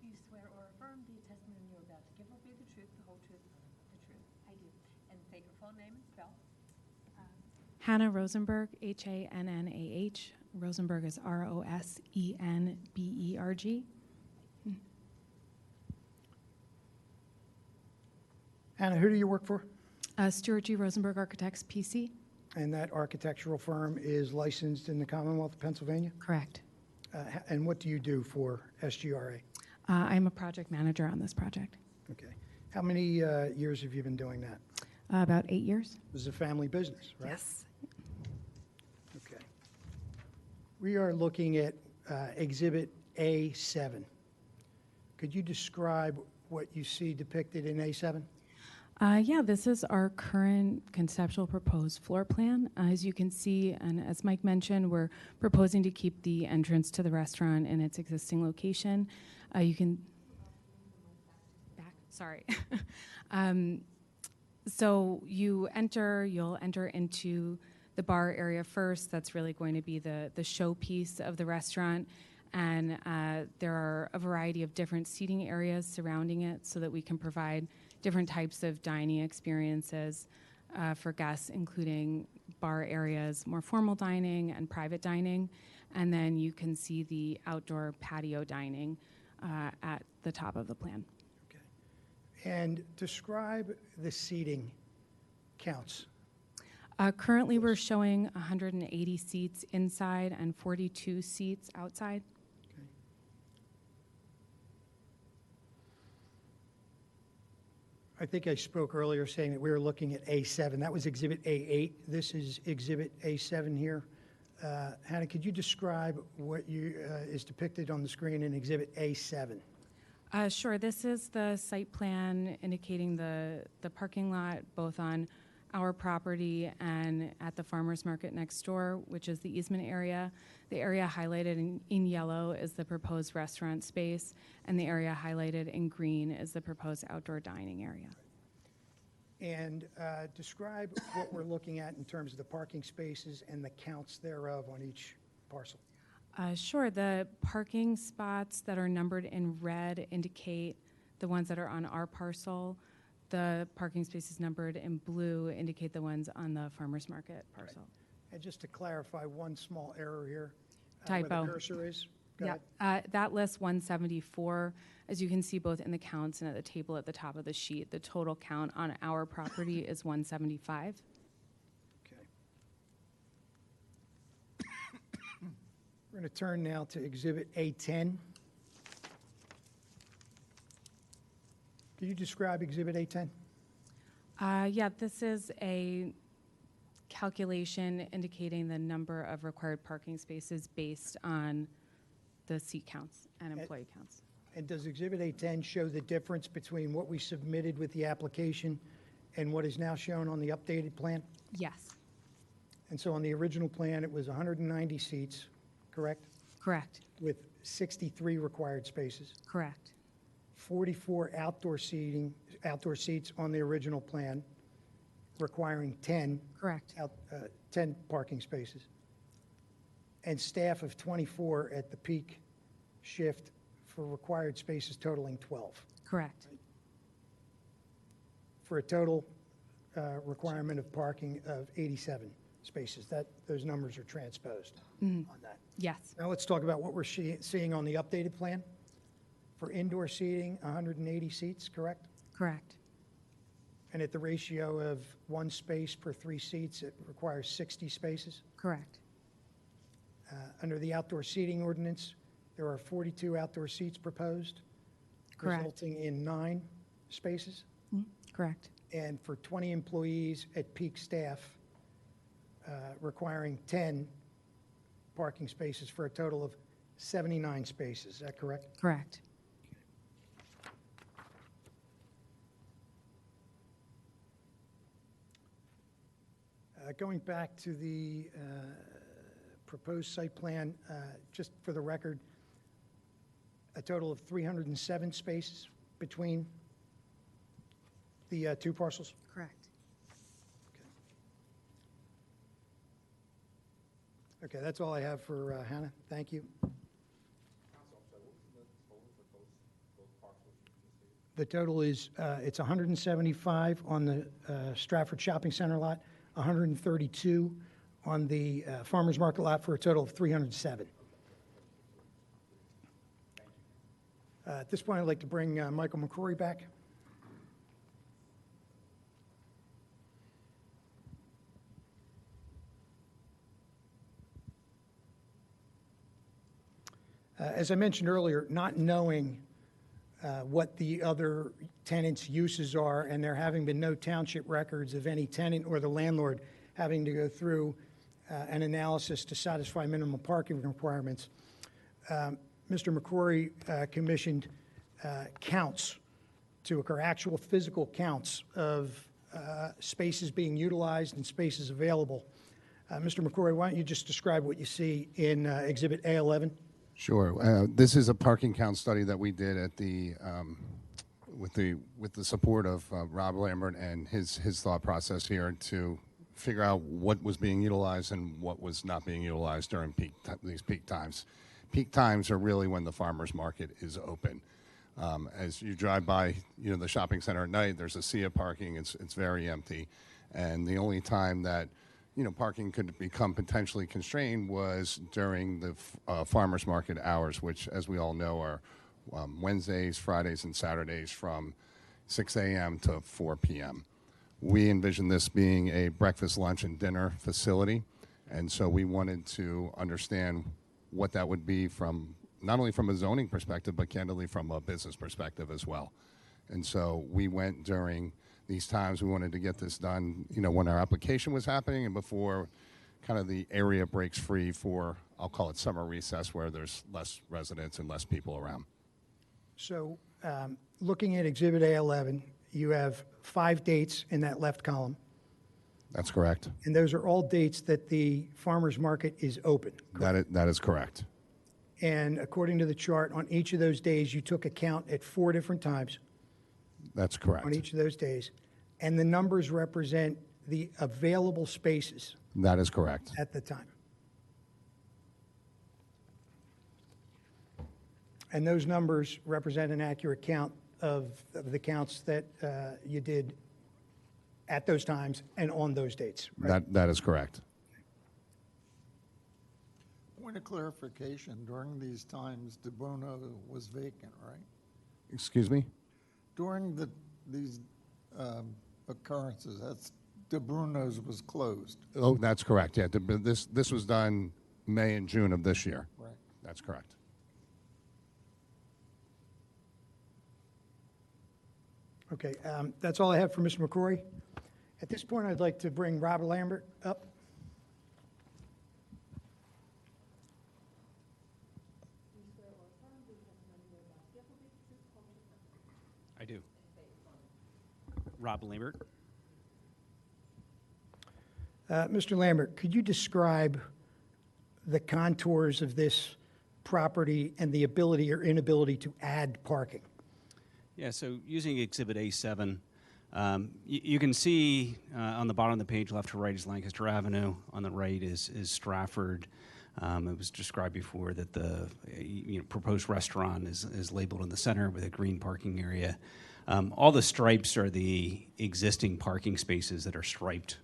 You swear or affirm the testimony you're about to give will be the truth, the whole truth, the truth. I do. And state your full name and spell. Hannah Rosenberg, Hannah. Rosenberg is Rosenberg. Hannah, who do you work for? Stuart G. Rosenberg Architects, PC. And that architectural firm is licensed in the Commonwealth of Pennsylvania? Correct. And what do you do for SGRA? I'm a project manager on this project. Okay. How many years have you been doing that? About 8 years. This is a family business, right? Yes. Okay. We are looking at Exhibit A7. Could you describe what you see depicted in A7? Yeah, this is our current conceptual proposed floor plan. As you can see, and as Mike mentioned, we're proposing to keep the entrance to the restaurant in its existing location. You can back. Sorry. So you'll enter into the bar area first. That's really going to be the showpiece of the restaurant. And there are a variety of different seating areas surrounding it so that we can provide different types of dining experiences for guests, including bar areas, more formal dining and private dining. And then you can see the outdoor patio dining at the top of the plan. Okay. And describe the seating counts. Currently, we're showing 180 seats inside and 42 seats outside. I think I spoke earlier saying that we were looking at A7. That was Exhibit A8. This is Exhibit A7 here. Hannah, could you describe what is depicted on the screen in Exhibit A7? Sure. This is the site plan indicating the parking lot both on our property and at the farmer's market next door, which is the easement area. The area highlighted in yellow is the proposed restaurant space, and the area highlighted in green is the proposed outdoor dining area. And describe what we're looking at in terms of the parking spaces and the counts thereof on each parcel. Sure. The parking spots that are numbered in red indicate the ones that are on our parcel. The parking spaces numbered in blue indicate the ones on the farmer's market parcel. Right. And just to clarify, one small error here. Typo. Where the cursor is. Go Yeah, ahead. that lists 174. As you can see both in the counts and at the table at the top of the sheet, the total count on our property is 175. Okay. We're going to turn now to Exhibit A10. Can you describe Exhibit A10? Yeah, this is a calculation indicating the number of required parking spaces based on the seat counts and employee counts. And does Exhibit A10 show the difference between what we submitted with the application and what is now shown on the updated plan? Yes. And so on the original plan, it was 190 seats, correct? Correct. With 63 required spaces. Correct. 44 outdoor seats on the original plan, requiring 10. Correct. 10 parking spaces. and staff of 24 at the peak shift for required spaces totaling 12, Correct. for a total requirement of parking of 87 spaces. Those numbers are transposed on that. Yes. Now let's talk about what we're seeing on the updated plan. For indoor seating, 180 seats, correct? Correct. And at the ratio of 1 space per 3 seats, it requires 60 spaces. Correct. Under the outdoor seating ordinance, there are 42 outdoor seats proposed, Correct. resulting in 9 spaces. Correct. And for 20 employees at peak staff, requiring 10 parking spaces for a total of 79 spaces. Is that correct? Correct. Going back to the proposed site plan, just for the record, a total of 307 spaces between the 2 parcels? Correct. Okay, that's all I have for Hannah. Thank you. The total is, it's 175 on the Stratford Shopping Center lot, 132 on the Farmers Market lot, for a total of 307. At this point, I'd like to bring Michael McCrory back. As I mentioned earlier, not knowing what the other tenants' uses are, and there having been no township records of any tenant or the landlord having to go through an analysis to satisfy minimum parking requirements, Mr. McCrory commissioned counts to occur, actual physical counts of spaces being utilized and spaces available. Mr. McCrory, why don't you just describe what you see in Exhibit A11? Sure. This is a parking count study that we did at the with the support of Rob Lambert and his thought process here to figure out what was being utilized and what was not being utilized during these peak times. Peak times are really when the farmers market is open. As you drive by, the shopping center at night, there's a sea of parking. It's very empty, and the only time that parking could become potentially constrained was during the farmers market hours, which, as we all know, are Wednesdays, Fridays, and Saturdays from 6 a.m. to 4 p.m. We envision this being a breakfast, lunch, and dinner facility, and so we wanted to understand what that would be from not only from a zoning perspective, but candidly from a business perspective as well. And so we went during these times. We wanted to get this done, when our application was happening and before kind of the area breaks free for, I'll call it summer recess, where there's less residents and less people around. So looking at Exhibit A11, you have 5 dates in that left column, That's correct. and those are all dates that the farmer's market is open. That is correct. And according to the chart, on each of those days, you took a count at 4 different times That's correct. on each of those days, and the numbers represent the available spaces That is correct. at the time. And those numbers represent an accurate count of the counts that you did at those times and on those dates, right? That is correct. Point of clarification, during these times, De Bruno was vacant, right? Excuse me? During these occurrences, that's De Bruno's was closed. Oh, that's correct. Yeah, this was done May and June of this year. Right. That's correct. Okay, that's all I have for Mr. McCrory. At this point, I'd like to bring Robert Lambert up. I do. Rob Lambert. Mr. Lambert, could you describe the contours of this property and the ability or inability to add parking? Yeah, so using Exhibit A7, you can see on the bottom of the page, left to right is Lancaster Avenue. On the right is Stratford. It was described before that the proposed restaurant is labeled in the center with a green parking area. All the stripes are the existing parking spaces that are striped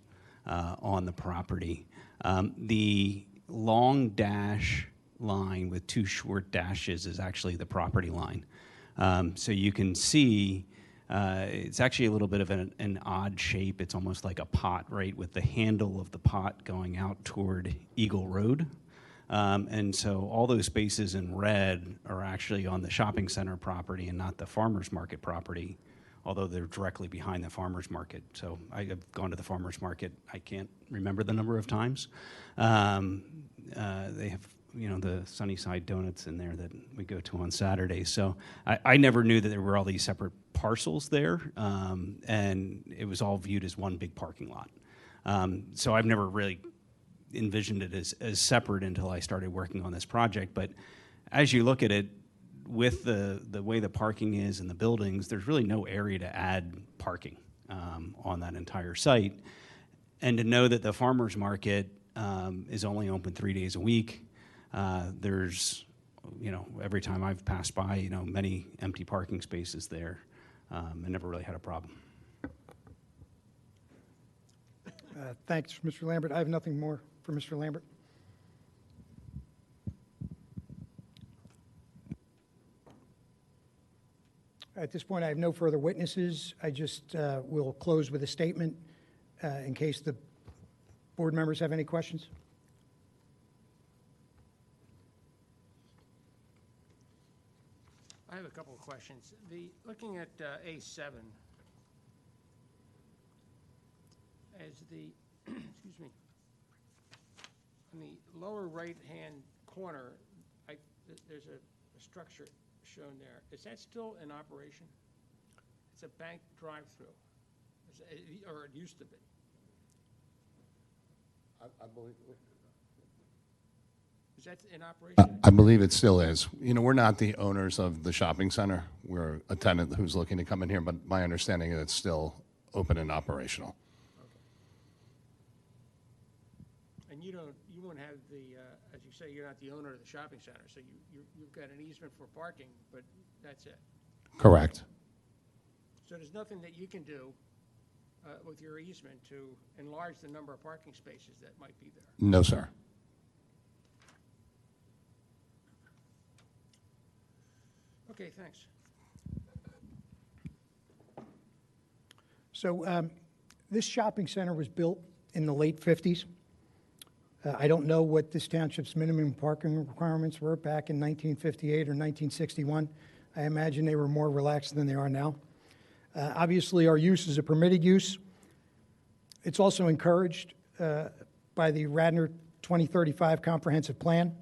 on the property. The long dash line with two short dashes is actually the property line. So you can see it's actually a little bit of an odd shape. It's almost like a pot, right, with the handle of the pot going out toward Eagle Road. And so all those spaces in red are actually on the shopping center property and not the farmer's market property, although they're directly behind the farmer's market. So I have gone to the farmer's market. I can't remember the number of times. They have, the Sunnyside Donuts in there that we go to on Saturdays. So I never knew that there were all these separate parcels there, and it was all viewed as one big parking lot. So I've never really envisioned it as separate until I started working on this project. But as you look at it, with the way the parking is in the buildings, there's really no area to add parking on that entire site. And to know that the farmer's market is only open 3 days a week, there's, every time I've passed by, many empty parking spaces there. I never really had a problem. Thanks, Mr. Lambert. I have nothing more for Mr. Lambert. At this point, I have no further witnesses. I just will close with a statement in case the board members have any questions. I have a couple of questions. Looking at A7, as the, excuse me, on the lower right-hand corner, there's a structure shown there. Is that still in operation? It's a bank drive-through, or it used to be. I believe. Is that in operation? I believe it still is. We're not the owners of the shopping center. We're a tenant who's looking to come in here, but my understanding is it's still open and operational. Okay. And you won't have as you say, you're not the owner of the shopping center, so you've got an easement for parking, but that's it. Correct. So there's nothing that you can do with your easement to enlarge the number of parking spaces that might be there? No, sir. Okay, thanks. So this shopping center was built in the late 50s. I don't know what this township's minimum parking requirements were back in 1958 or 1961. I imagine they were more relaxed than they are now. Obviously, our use is a permitted use. It's also encouraged by the Radnor 2035 Comprehensive Plan.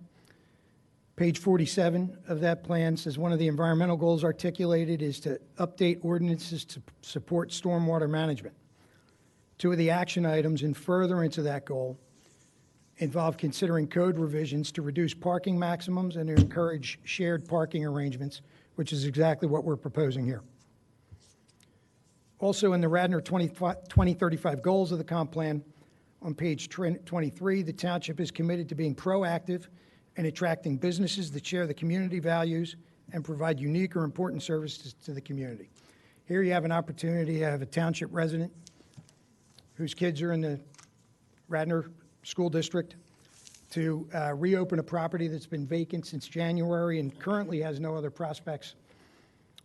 Page 47 of that plan says one of the environmental goals articulated is to update ordinances to support stormwater management. Two of the action items in furtherance of that goal involve considering code revisions to reduce parking maximums and to encourage shared parking arrangements, which is exactly what we're proposing here. Also in the Radnor 2035 goals of the comp plan, on page 23, the township is committed to being proactive and attracting businesses that share the community values and provide unique or important services to the community. Here you have an opportunity to have a township resident whose kids are in the Radnor School District to reopen a property that's been vacant since January and currently has no other prospects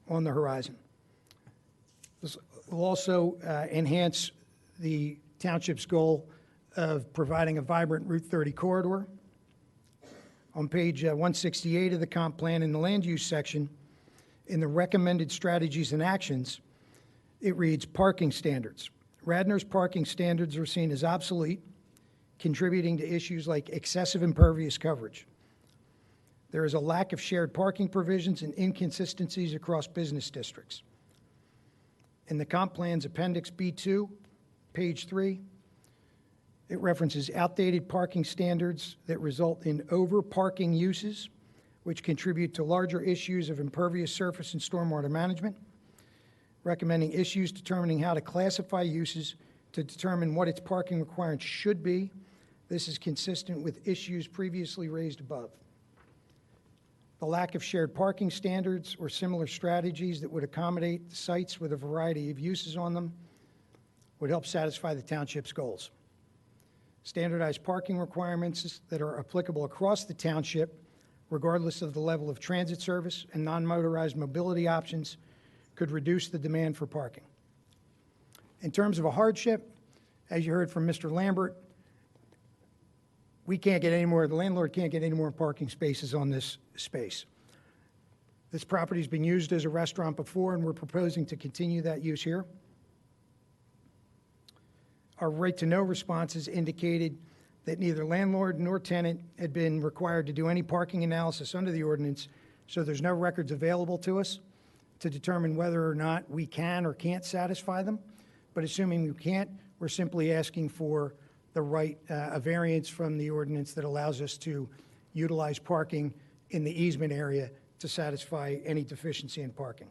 on the horizon. This will also enhance the township's goal of providing a vibrant Route 30 corridor. On page 168 of the comp plan in the land use section, in the recommended strategies and actions, it reads parking standards. Radnor's parking standards are seen as obsolete, contributing to issues like excessive impervious coverage. There is a lack of shared parking provisions and inconsistencies across business districts. In the comp plan's appendix B2, page 3, it references outdated parking standards that result in over-parking uses, which contribute to larger issues of impervious surface and stormwater management, recommending issues determining how to classify uses to determine what its parking requirements should be This is consistent with issues previously raised above. The lack of shared parking standards or similar strategies that would accommodate the sites with a variety of uses on them would help satisfy the township's goals. Standardized parking requirements that are applicable across the township, regardless of the level of transit service and non-motorized mobility options, could reduce the demand for parking. In terms of a hardship, as you heard from Mr. Lambert, we can't get any more, the landlord can't get any more parking spaces on this space. This property's been used as a restaurant before, and we're proposing to continue that use here. Our right-to-know responses indicated that neither landlord nor tenant had been required to do any parking analysis under the ordinance, so there's no records available to us to determine whether or not we can or can't satisfy them. But assuming we can't, we're simply asking for the right, a variance from the ordinance that allows us to utilize parking in the easement area to satisfy any deficiency in parking.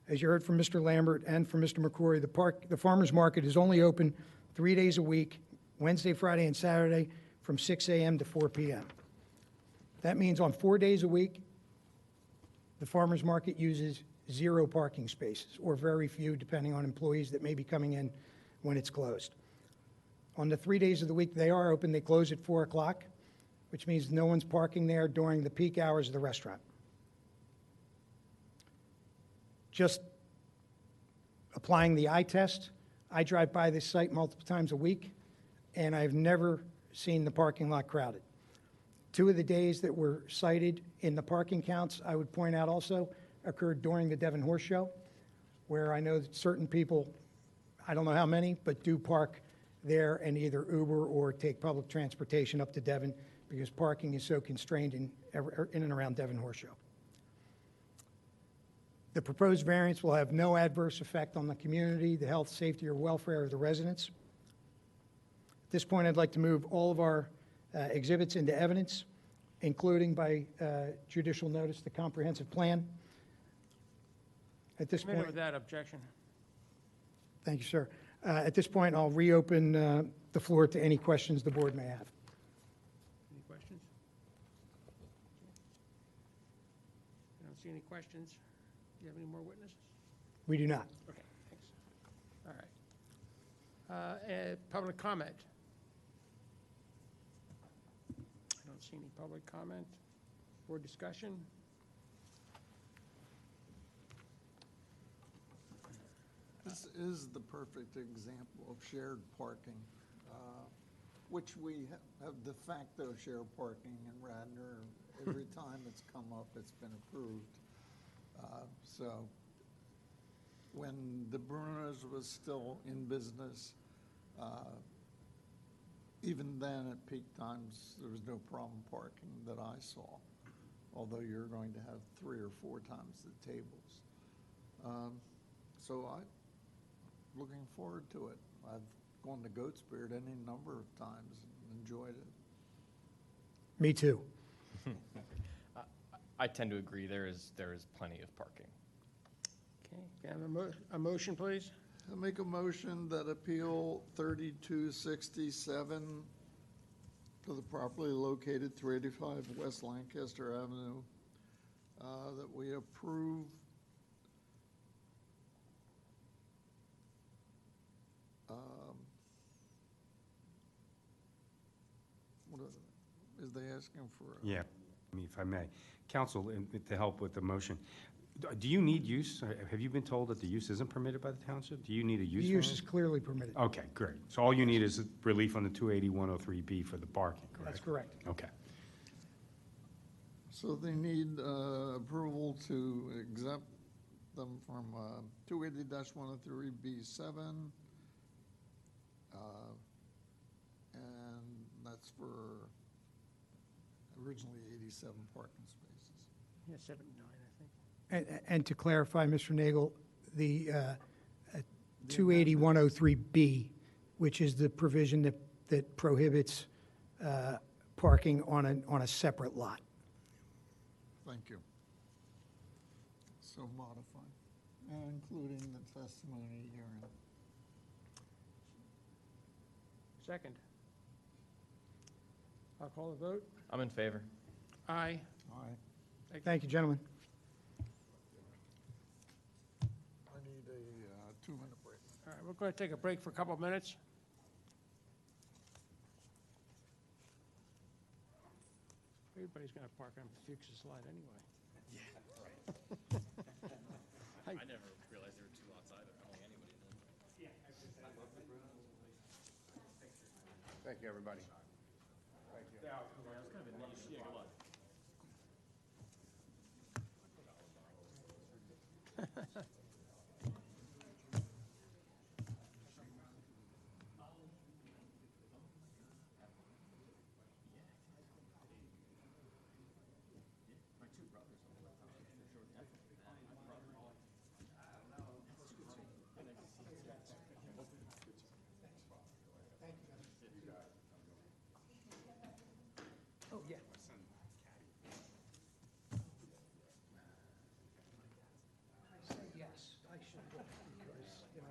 As you heard from Mr. Lambert and from Mr. McCrory, the farmer's market is only open 3 days a week, Wednesday, Friday, and Saturday, from 6 a.m. to 4 p.m. That means on 4 days a week, the farmer's market uses 0 parking spaces, or very few, depending on employees that may be coming in when it's closed. On the 3 days of the week they are open, they close at 4 o'clock, which means no one's parking there during the peak hours of the restaurant. Just applying the eye test, I drive by this site multiple times a week, and I've never seen the parking lot crowded. 2 of the days that were cited in the parking counts, I would point out also, occurred during the Devon Horse Show, where I know that certain people, I don't know how many, but do park there and either Uber or take public transportation up to Devon because parking is so constrained in and around Devon Horse Show. The proposed variance will have no adverse effect on the community, the health, safety, or welfare of the residents. At this point, I'd like to move all of our exhibits into evidence, including by judicial notice the comprehensive plan. At this point, With that objection. thank you, sir. At this point, I'll reopen the floor to any questions the board may have. Any questions? I don't see any questions. Do you have any more witnesses? We do not. Okay, thanks. All right. Public comment? I don't see any public comment or discussion. This is the perfect example of shared parking, which we have de facto shared parking in Radnor. Every time it's come up, it's been approved. So when the Bruno's was still in business, even then at peak times, there was no problem parking that I saw, although you're going to have 3 or 4 times the tables. So I'm looking forward to it. I've gone to Goat's Beard any number of times and enjoyed it. Me too. I tend to agree. There is plenty of parking. Okay, can I have a motion, please? I make a motion that Appeal 3267 to the properly located 385 West Lancaster Avenue, that we approve what is they asking for? Yeah, if I may. Counsel, to help with the motion, do you need use? Have you been told that the use isn't permitted by the township? Do you need a use? The use is clearly permitted. Okay, great. So all you need is relief on the 280-103B for the parking, correct? That's correct. Okay. So they need approval to exempt them from 280-103B7, and that's for originally 87 parking spaces. Yeah, 79, I think. And to clarify, Mr. Nagel, the 280-103B, which is the provision that prohibits parking on a separate lot. Thank you. So modified, including the testimony hearing. Second. I'll call the vote. I'm in favor. Aye. Aye. Thank you, gentlemen. I need a 2-minute break. All right, we're going to take a break for a couple of minutes. Everybody's going to park on Fuchs' lot anyway. I never realized there were 2 lots either. I don't think anybody did. Thank you, everybody. Yeah, it was kind of a niche. Yeah, good luck. Oh, yeah. I say yes, I should look because, you know,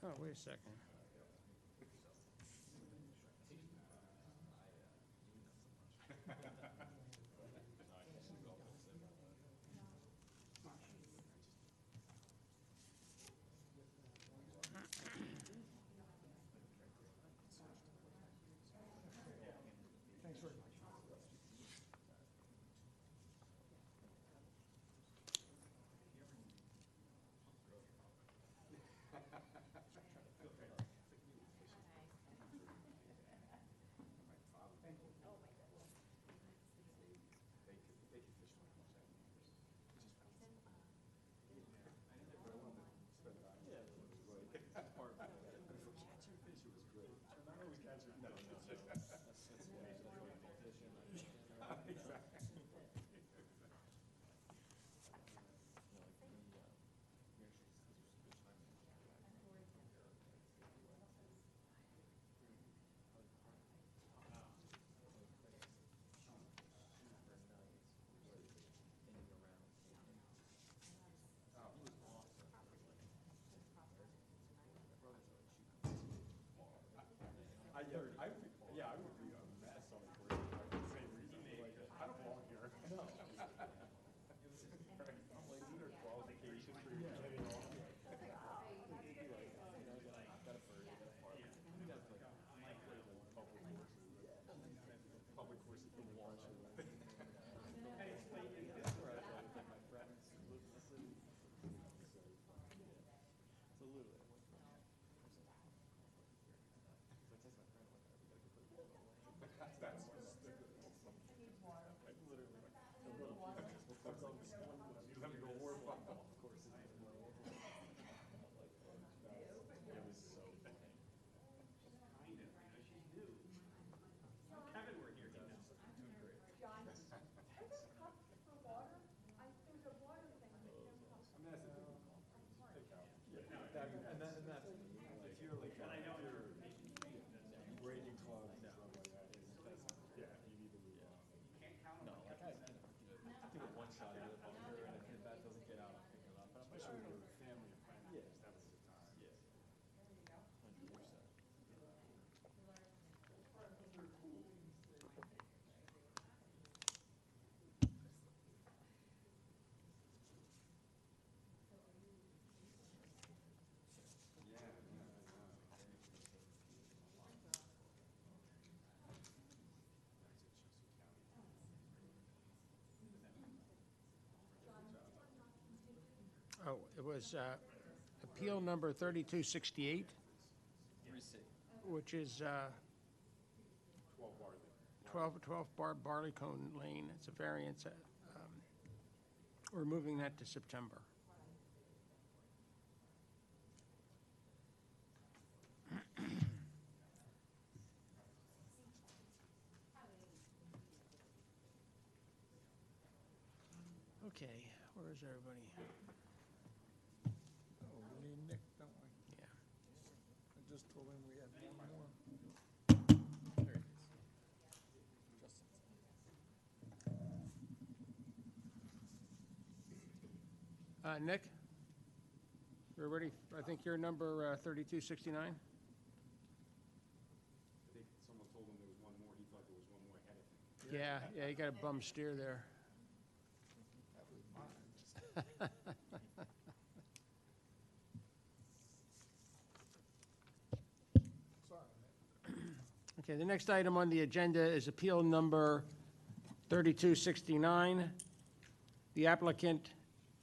Oh, wait a second. thanks very much. Yeah, I would be a mess on the board for the same reason. Like, I don't belong here. No. I'm like, these are qualifications for you getting on. Public courses for launch. Oh, it was appeal number 3268, which is 12 Barleycone Lane. It's a variance. We're moving that to September. Okay, where is everybody? Oh, we need Nick, don't we? Yeah. I just told him we had one more. Nick? We're ready, I think you're number 3269? I think someone told him there was one more, he thought there was one more ahead of him. Yeah, you got a bum steer there. Okay, the next item on the agenda is appeal number 3269. The applicant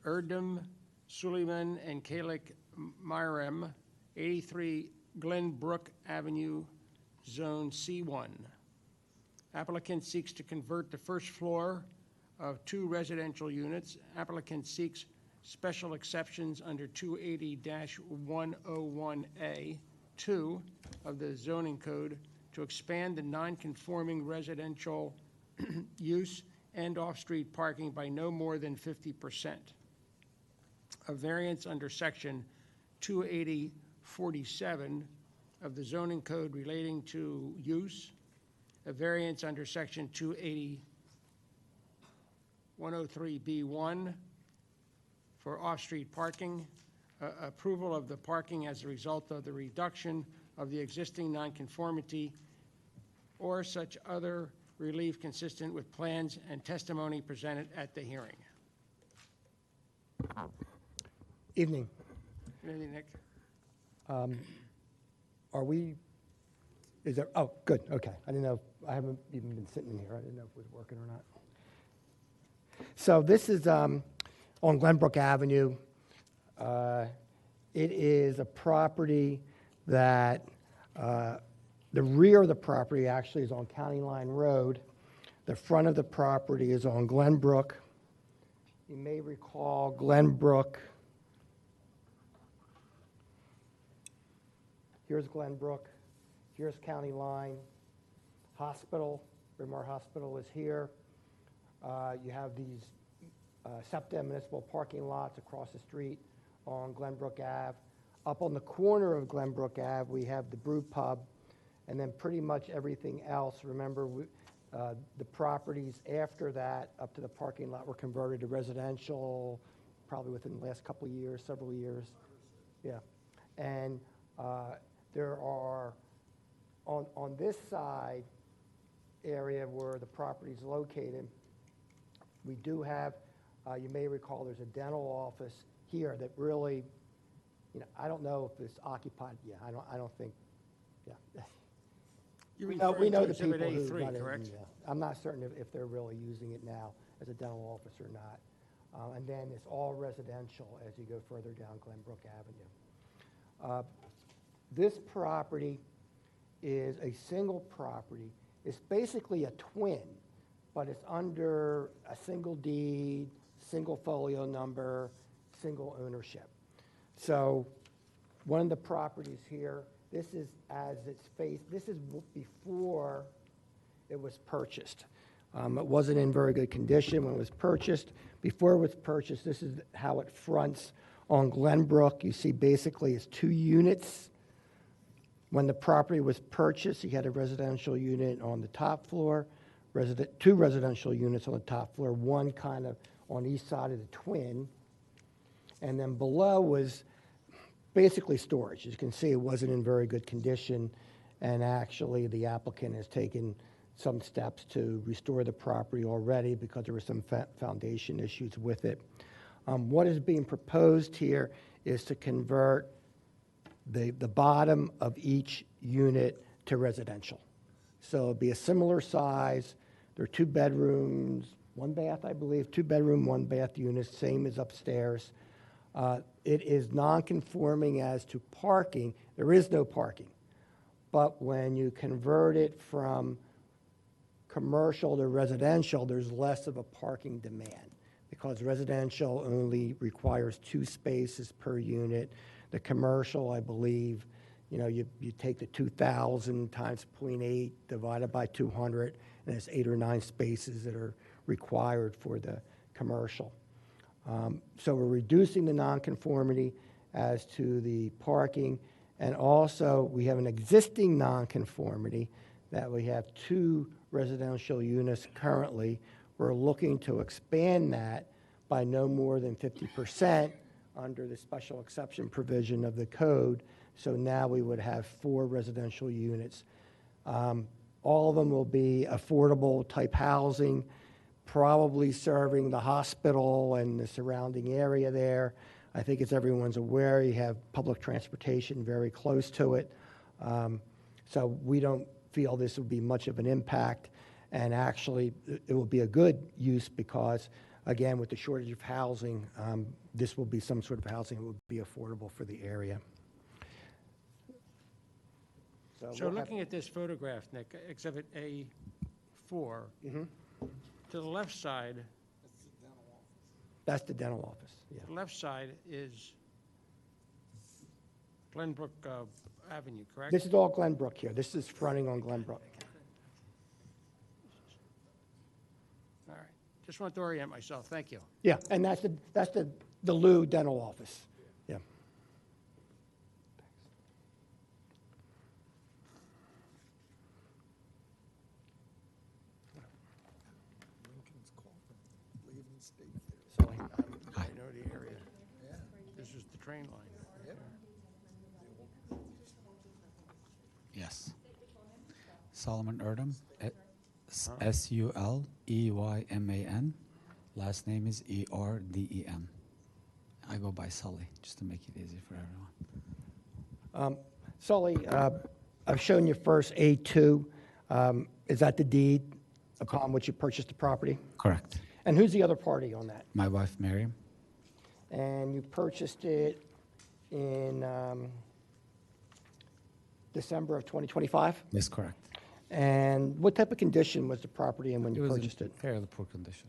Erdem Suleiman and Kalik Myrem, 83 Glenbrook Avenue, Zone C1. Applicant seeks to convert the first floor of 2 residential units. Applicant seeks special exceptions under 280-101A, 2 of the zoning code to expand the non-conforming residential use and off-street parking by no more than 50%. A variance under section 280-47 of the zoning code relating to use, a variance under section 280-103B1 for off-street parking, approval of the parking as a result of the reduction of the existing nonconformity or such other relief consistent with plans and testimony presented at the hearing. Evening. Good evening, Nick. Are we, is there, oh, good, okay. I didn't know, I haven't even been sitting in here. I didn't know if it was working or not. So this is on Glenbrook Avenue. It is a property that the rear of the property actually is on County Line Road. The front of the property is on Glenbrook. You may recall Glenbrook. Here's Glenbrook. Here's County Line. Hospital, Bryn Mawr Hospital is here. You have these SEPTA municipal parking lots across the street on Glenbrook Ave. Up on the corner of Glenbrook Ave, we have the brew pub, and then pretty much everything else. Remember, the properties after that, up to the parking lot, were converted to residential, probably within the last couple of years, several years. Yeah. And there are, on this side area where the property is located, we do have, you may recall, there's a dental office here that really, you know, I don't know if it's occupied. Yeah, I don't think, yeah. You're we know referring the to people Exhibit who A3, run it, correct? yeah. I'm not certain if they're really using it now as a dental office or not. And then it's all residential as you go further down Glenbrook Avenue. This property is a single property. It's basically a twin, but it's under a single deed, single folio number, single ownership. So one of the properties here, this is as it's faced, this is before it was purchased. It wasn't in very good condition when it was purchased. Before it was purchased, this is how it fronts on Glenbrook. You see basically it's 2 units. When the property was purchased, you had a residential unit on the top floor, 2 residential units on the top floor, one kind of on each side of the twin. And then below was basically storage. As you can see, it wasn't in very good condition, and actually the applicant has taken some steps to restore the property already because there were some foundation issues with it. What is being proposed here is to convert the bottom of each unit to residential. So it'll be a similar size. There are 2 bedrooms, 1 bath, I believe, 2 bedroom, 1 bath units, same as upstairs. It is non-conforming as to parking. There is no parking. But when you convert it from commercial to residential, there's less of a parking demand because residential only requires 2 spaces per unit. The commercial, I believe, you know, you take the 2,000 times 0.8 divided by 200, and it's 8 or 9 spaces that are required for the commercial. So we're reducing the nonconformity as to the parking, and also we have an existing nonconformity that we have 2 residential units currently. We're looking to expand that by no more than 50%, under the special exception provision of the code. So now we would have 4 residential units. All of them will be affordable type housing, probably serving the hospital and the surrounding area there. I think as everyone's aware, you have public transportation very close to it. So we don't feel this would be much of an impact. And actually, it will be a good use because, again, with the shortage of housing, this will be some sort of housing that would be affordable for the area. So looking at this photograph, Nick, Exhibit A4, to the left side, That's the dental office, yeah. the left side is Glenbrook Avenue, correct? This is all Glenbrook here. This is fronting on Glenbrook. All right. Just want to orient myself. Thank you. Yeah, and that's the Lou dental office. Yeah. Lincoln's coffin, leaving state there. I know the area. This is the train line. Yes. Solomon Erdem, S-U-L-E-Y-M-A-N. Last name is E-R-D-E-M. I go by Sully, just to make it easy for everyone. Sully, I've shown you first A2. Is that the deed upon which you purchased the property? Correct. And who's the other party on that? My wife, Miriam. And you purchased it in December of 2025? That's correct. And what type of condition was the property in when you purchased it? Fairly poor condition.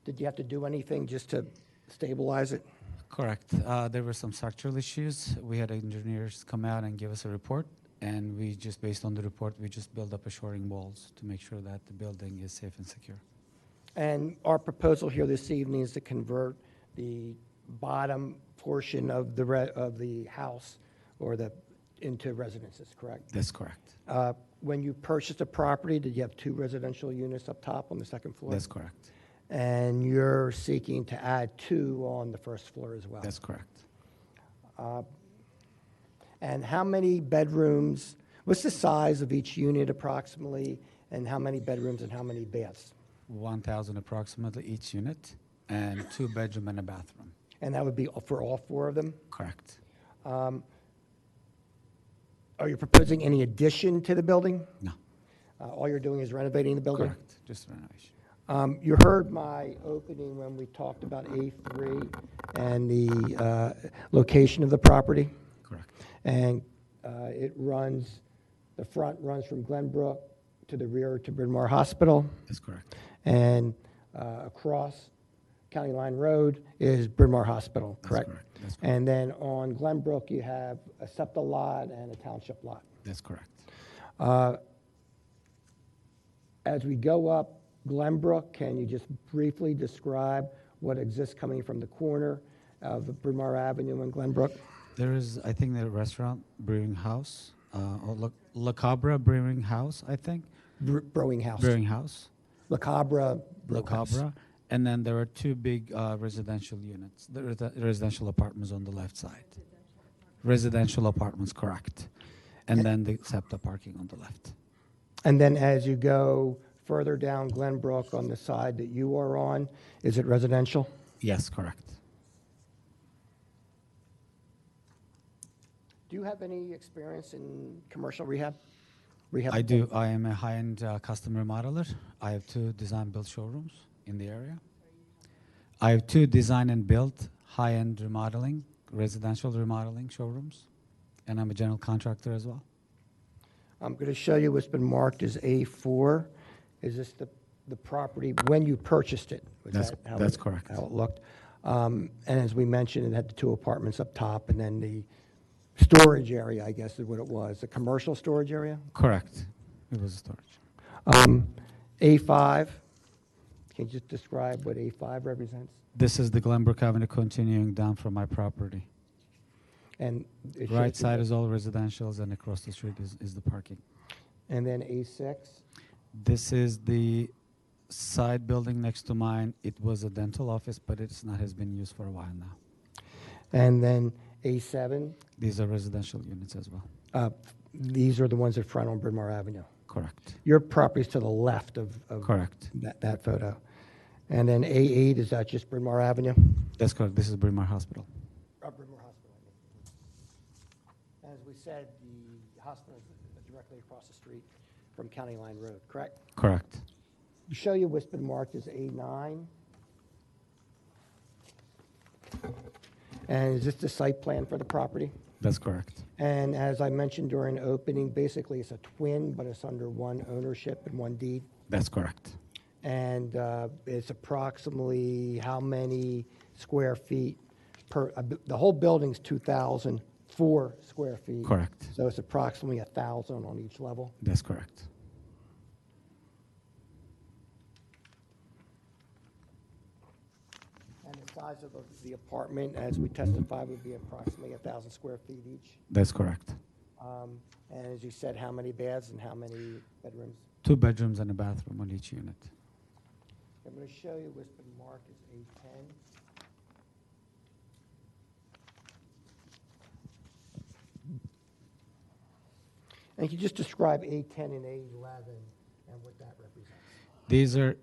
Did you have to do anything just to stabilize it? Correct. There were some structural issues. We had engineers come out and give us a report, and we just, based on the report, we just built up a shoring walls to make sure that the building is safe and secure. And our proposal here this evening is to convert the bottom portion of the house or into residences, correct? That's correct. When you purchased the property, did you have 2 residential units up top on the second floor? That's correct. And you're seeking to add 2 on the first floor as well? That's correct. And how many bedrooms, what's the size of each unit approximately, and how many bedrooms and how many baths? 1,000 approximately each unit, and 2 bedroom and a bathroom. And that would be for all 4 of them? Correct. Are you proposing any addition to the building? No. All you're doing is renovating the building? Correct, just renovation. You heard my opening when we talked about A3 and the location of the property? Correct. And the front runs from Glenbrook to the rear to Bryn Mawr Hospital? That's correct. And across County Line Road is Bryn Mawr Hospital, correct? That's correct. That's correct. And then on Glenbrook, you have a SEPTA lot and a Township lot. That's correct. As we go up Glenbrook, can you just briefly describe what exists coming from the corner of Bryn Mawr Avenue and Glenbrook? There is, I think, the restaurant, brewing house, or La Cabra Brewing House, I think. Brewing house. Brewing house. La Cabra. La Cabra. And then there are 2 big residential units, the residential apartments on the left side. Residential apartments, correct. And then the SEPTA parking on the left. And then as you go further down Glenbrook on the side that you are on, is it residential? Yes, correct. Do you have any experience in commercial rehab? I do. I am a high-end custom remodeler. I have 2 design-build showrooms in the area. I have 2 design and build high-end remodeling, residential remodeling showrooms, and I'm a general contractor as well. I'm going to show you what's been marked as A4. Is this the property when you purchased it? That's correct. How it looked. And as we mentioned, it had the 2 apartments up top, and then the storage area, I guess is what it was, the commercial storage area? Correct. It was storage. A5, can you just describe what A5 represents? This is the Glenbrook Avenue continuing down from my property. And right side is all residentials, and across the street is the parking. And then A6? This is the side building next to mine. It was a dental office, but it's not, has been used for a while now. And then A7, These are residential units as well. these are the ones that front on Bryn Mawr Avenue. Correct. Your property's to the left of Correct. that photo. And then A8, is that just Bryn Mawr Avenue? That's correct. This is Bryn Mawr Hospital. Bryn Mawr Hospital, I mean. As we said, the hospital is directly across the street from County Line Road, correct? Correct. To show you what's been marked as A9. And is this the site plan for the property? That's correct. And as I mentioned during opening, basically it's a twin, but it's under one ownership and one deed. That's correct. And it's approximately how many square feet per, the whole building's 2,004 square feet. Correct. So it's approximately 1,000 on each level. That's correct. And the size of the apartment, as we testified, would be approximately 1,000 square feet each. That's correct. And as you said, how many baths and how many bedrooms? 2 bedrooms and a bathroom on each unit. I'm going to show you what's been marked as A10. And can you just describe A10 and A11 and what that represents? These are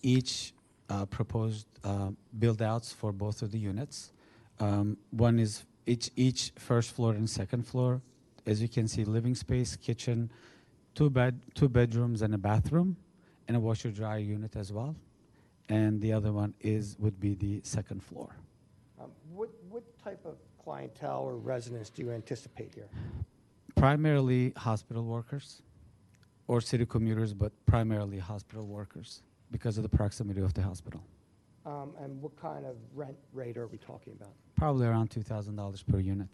each proposed build-outs for both of the units. One is each first floor and second floor. As you can see, living space, kitchen, two bedrooms and a bathroom, and a washer-dryer unit as well. And the other one would be the second floor. What type of clientele or residents do you anticipate here? Primarily hospital workers or city commuters, but primarily hospital workers because of the proximity of the hospital. And what kind of rent rate are we talking about? Probably around $2,000 per unit.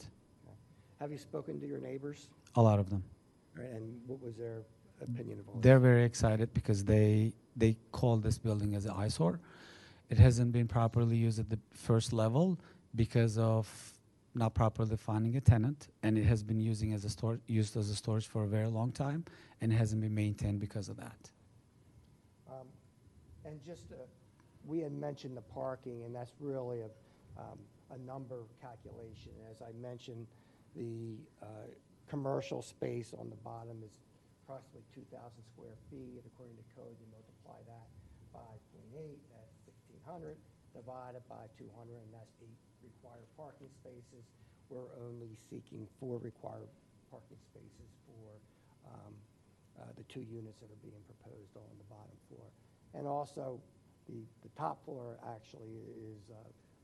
Okay. Have you spoken to your neighbors? A lot of them. All right, and what was their opinion of all They're this? very excited because they call this building as an eyesore. It hasn't been properly used at the first level because of not properly finding a tenant, and it has been used as a storage for a very long time, and it hasn't been maintained because of that. And just, we had mentioned the parking, and that's really a number calculation. As I mentioned, the commercial space on the bottom is approximately 2,000 square feet. According to code, you multiply that by 0.8, that's 1,500, divided by 200, and that's 8 required parking spaces. We're only seeking 4 required parking spaces for the 2 units that are being proposed on the bottom floor. And also, the top floor actually is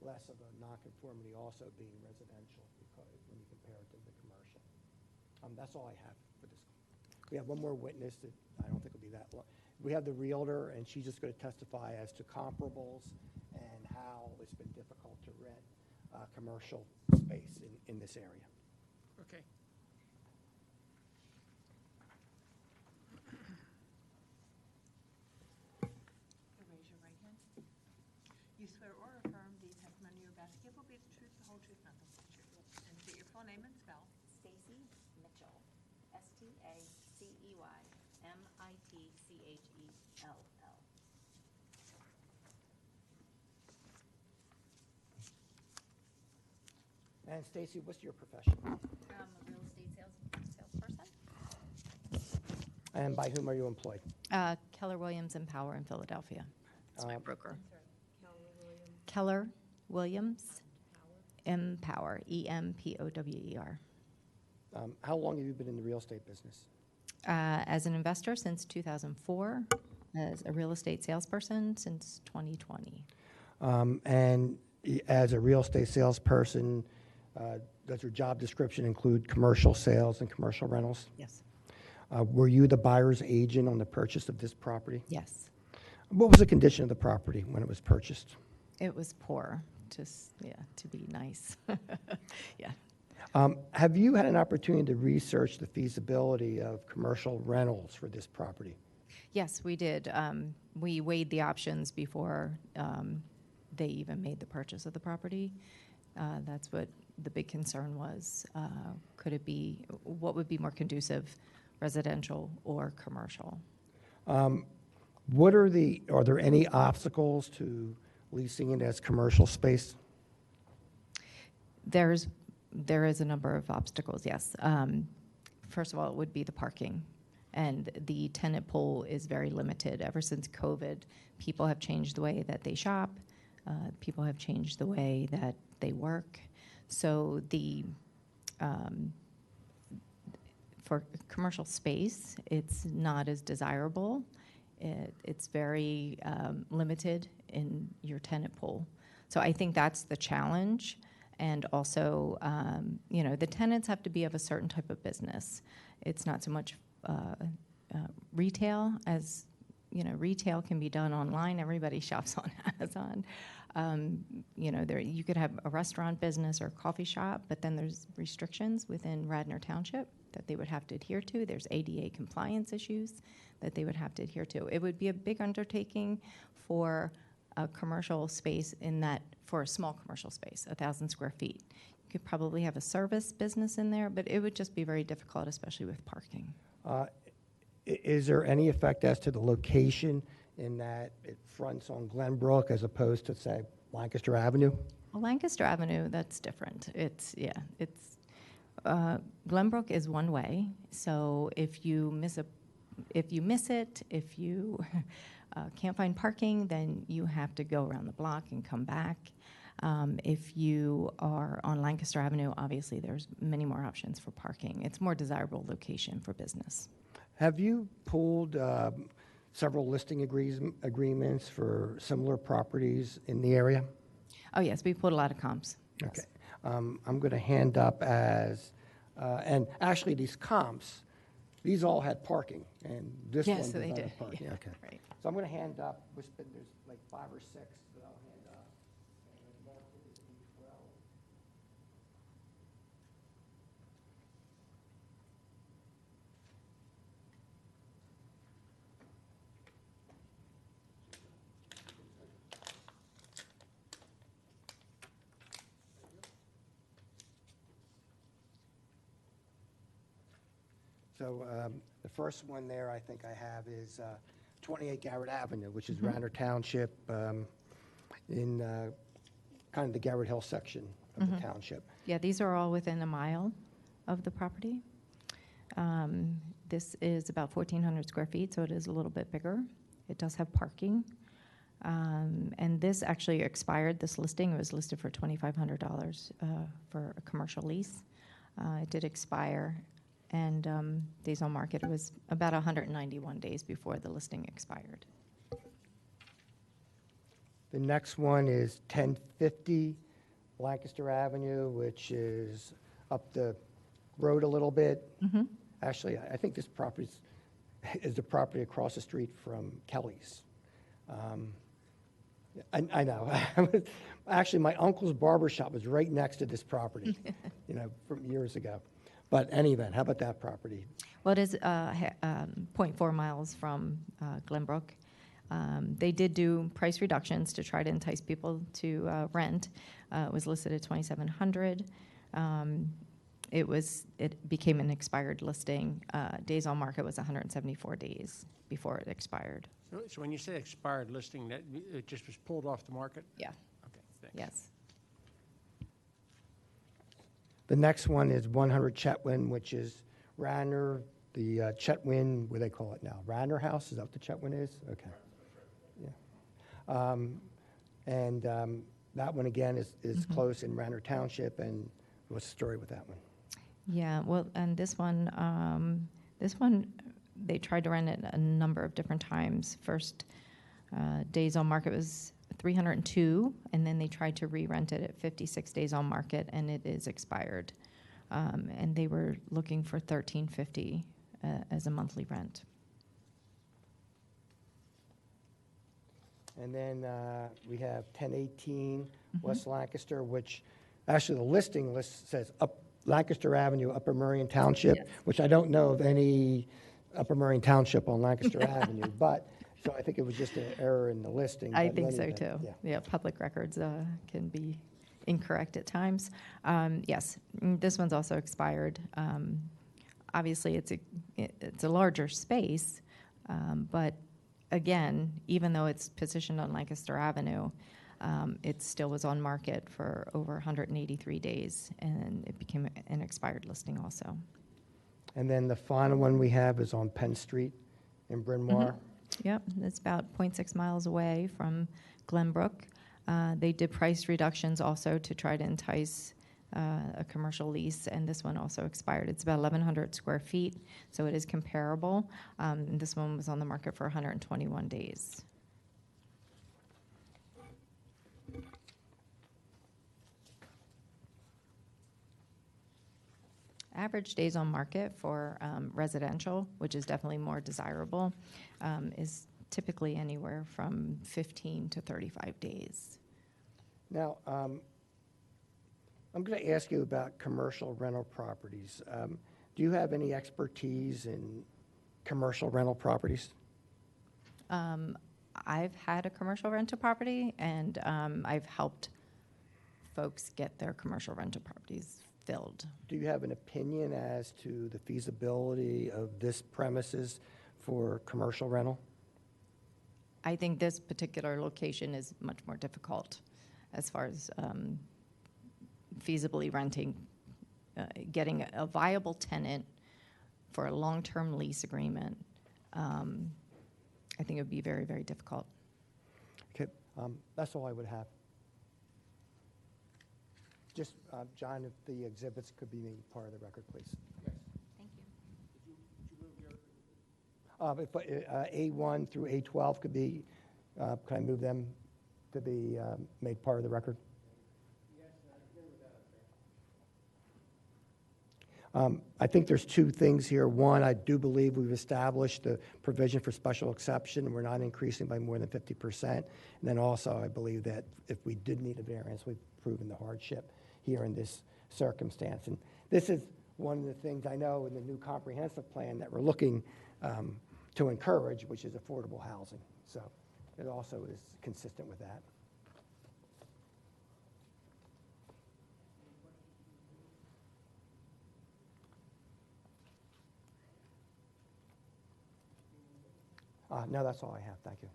less of a nonconformity, also being residential because when you compare it to the commercial. That's all I have for this. We have one more witness that I don't think will be that long. We have the realtor, and she's just going to testify as to comparables and how it's been difficult to rent commercial space in this area. Okay. Raise your right hand. You swear or affirm the testimony you're about to give will be the truth, the whole truth, nothing but the truth. And state your full name and spell. Stacy Mitchell, STACEY-MITCHELL. And Stacy, what's your profession? I'm a real estate salesperson. And by whom are you employed? Keller Williams and Power in Philadelphia. That's my Um, broker. Keller Williams Empower, EMPOWER. How long have you been in the real estate business? As an investor since 2004, as a real estate salesperson since 2020. And as a real estate salesperson, does your job description include commercial sales and commercial rentals? Yes. Were you the buyer's agent on the purchase of this property? Yes. What was the condition of the property when it was purchased? It was poor, to be nice. Yeah. Have you had an opportunity to research the feasibility of commercial rentals for this property? Yes, we did. We weighed the options before they even made the purchase of the property. That's what the big concern was. What would be more conducive, residential or commercial? Are there any obstacles to leasing it as commercial space? There is a number of obstacles, yes. First of all, it would be the parking. And the tenant pool is very limited. Ever since COVID, people have changed the way that they shop. People have changed the way that they work. So for commercial space, it's not as desirable. It's very limited in your tenant pool. So I think that's the challenge. And also, the tenants have to be of a certain type of business. It's not so much retail as, retail can be done online. Everybody shops on Amazon. You could have a restaurant business or a coffee shop, but then there's restrictions within Radnor Township that they would have to adhere to. There's ADA compliance issues that they would have to adhere to. It would be a big undertaking for a commercial space for a small commercial space, 1,000 square feet. You could probably have a service business in there, but it would just be very difficult, especially with parking. Is there any effect as to the location in that it fronts on Glenbrook as opposed to, say, Lancaster Avenue? Well, Lancaster Avenue, that's different. Glenbrook is one way, so if you miss it, if you can't find parking, then you have to go around the block and come back. If you are on Lancaster Avenue, obviously there's many more options for parking. It's more desirable location for business. Have you pulled several listing agreements for similar properties in the area? Oh, yes, we pulled a lot of comps. Yes. Okay. I'm going to hand up and actually these comps, these all had parking, and this one does not have parking. Yeah, okay. Right. So I'm going to hand up, there's like 5 or 6 that I'll hand up. And mark it as B12. So the first one there I think I have is 28 Garrett Avenue, which is Radnor Township in kind of the Garrett Hill section of the township. Yeah, these are all within a mile of the property. This is about 1,400 square feet, so it is a little bit bigger. It does have parking. And this actually expired, this listing. It was listed for $2,500 for a commercial lease. It did expire. And days on market, it was about 191 days before the listing expired. The next one is 1050 Lancaster Avenue, which is up the road a little bit. Actually, I think this property is the property across the street from Kelly's. I know. Actually, my uncle's barber shop was right next to this property, from years ago. But in any event, how about that property? Well, it is 0.4 miles from Glenbrook. They did do price reductions to try to entice people to rent. It was listed at $2,700. It became an expired listing. Days on market was 174 days before it expired. So when you say expired listing, that it just was pulled off the market? Yeah. Okay, thanks. Yes. The next one is 100 Chetwynd, which is Radnor, the Chetwynd, what do they call it now? Radnor House, is that what the Chetwynd is? Okay. Yeah. That one, again, is close in Radnor Township, and what's the story with that one? Yeah, well, and this one, they tried to rent it a number of different times. First, days on market was 302, and then they tried to re-rent it at 56 days on market, and it is expired. And they were looking for $1,350 as a monthly rent. And then we have 1018 West Lancaster, which actually the listing list says Lancaster Avenue, Upper Merion Township, which I don't know of any Upper Merion Township on Lancaster Avenue, but so I think it was just an error in the listing. I think so too. Yeah, public records can be incorrect at times. Yes, this one's also expired. Obviously, it's a larger space, but again, even though it's positioned on Lancaster Avenue, It still was on market for over 183 days, and it became an expired listing also. And then the final one we have is on Penn Street in Bryn Mawr. Yep, it's about 0.6 miles away from Glenbrook. They did price reductions also to try to entice a commercial lease, and this one also expired. It's about 1,100 square feet, so it is comparable. And this one was on the market for 121 days. Average days on market for residential, which is definitely more desirable, is typically anywhere from 15 to 35 days. Now, I'm going to ask you about commercial rental properties. Do you have any expertise in commercial rental properties? I've had a commercial rental property, and I've helped folks get their commercial rental properties filled. Do you have an opinion as to the feasibility of this premises for commercial rental? I think this particular location is much more difficult as far as feasibly renting, getting a viable tenant for a long-term lease agreement. I think it would be very, very difficult. Okay, that's all I would have. Just, John, if the exhibits could be made part of the record, please. Thank you. If A1 through A12 could be, can I move them to be made part of the record? I think there's two things here. One, I do believe we've established the provision for special exception, and we're not increasing by more than 50%. And then also, I believe that if we did need a variance, we've proven the hardship here in this circumstance. And this is one of the things I know in the new comprehensive plan that we're looking to encourage, which is affordable housing. So it also is consistent with that. No, that's all I have. Thank you.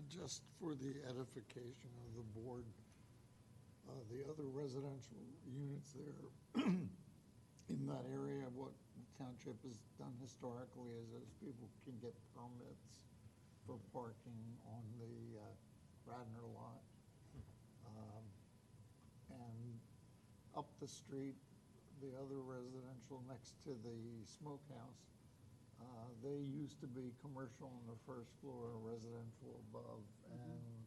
Just for the edification of the board, the other residential units there in that area, what the township has done historically is those people can get permits for parking on the Radnor lot. And up the street, the other residential next to the smokehouse, they used to be commercial on the first floor, residential above, and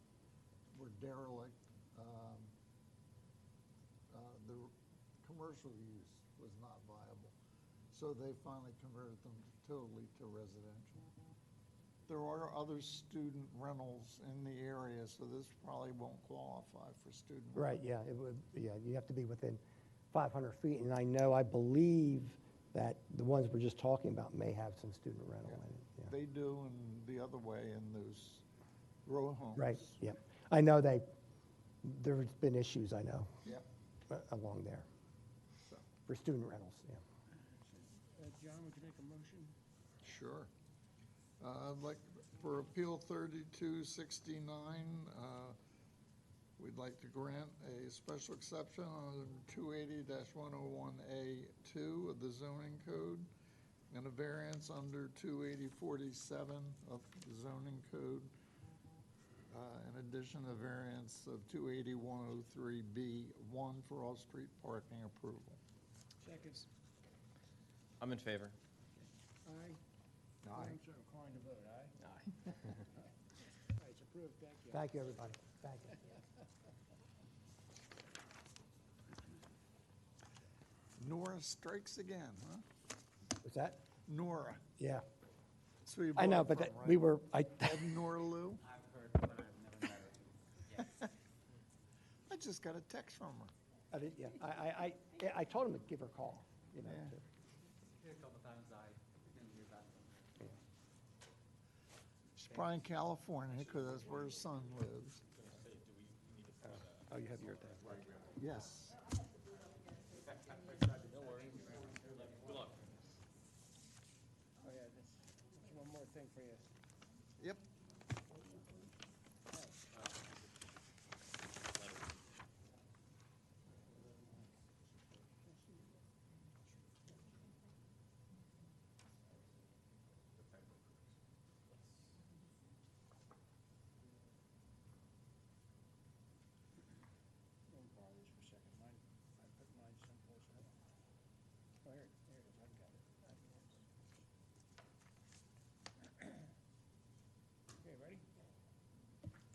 were derelict. The commercial use was not viable, so they finally converted them totally to residential. There are other student rentals in the area, so this probably won't qualify for student. Right, yeah, it would, yeah, you have to be within 500 feet, and I believe that the ones we're just talking about may have some student rental in it. Yeah. They do, and the other way in those row homes. Right, yeah. I know there's been issues, I know, along there So, for student rentals, yeah. John, would you make a motion? sure. I'd like, for Appeal 3269, we'd like to grant a special exception on 280-101A2 of the zoning code and a variance under 280-47 of the zoning code. In addition, a variance of 280-103B1 for off-street parking approval. Seconds. I'm in favor. Aye. Aye. I'm so inclined to vote aye. Aye. All right, it's approved. Thank you. Thank you, everybody. Thank you. Nora strikes again, huh? What's that? Nora. Yeah. That's who you I know, bought but from, that- right? we were, Nora Lou? I've heard, but I've never met her. Yes. I just got a text from her. I did, yeah. I told him to give her a call, you know. Yeah. to- A couple times I didn't hear back from her. She's probably in California because that's where her son lives. Oh, you have your thing. Yes. No worries. Good luck. Oh, yeah, that's one more thing for you. Yep.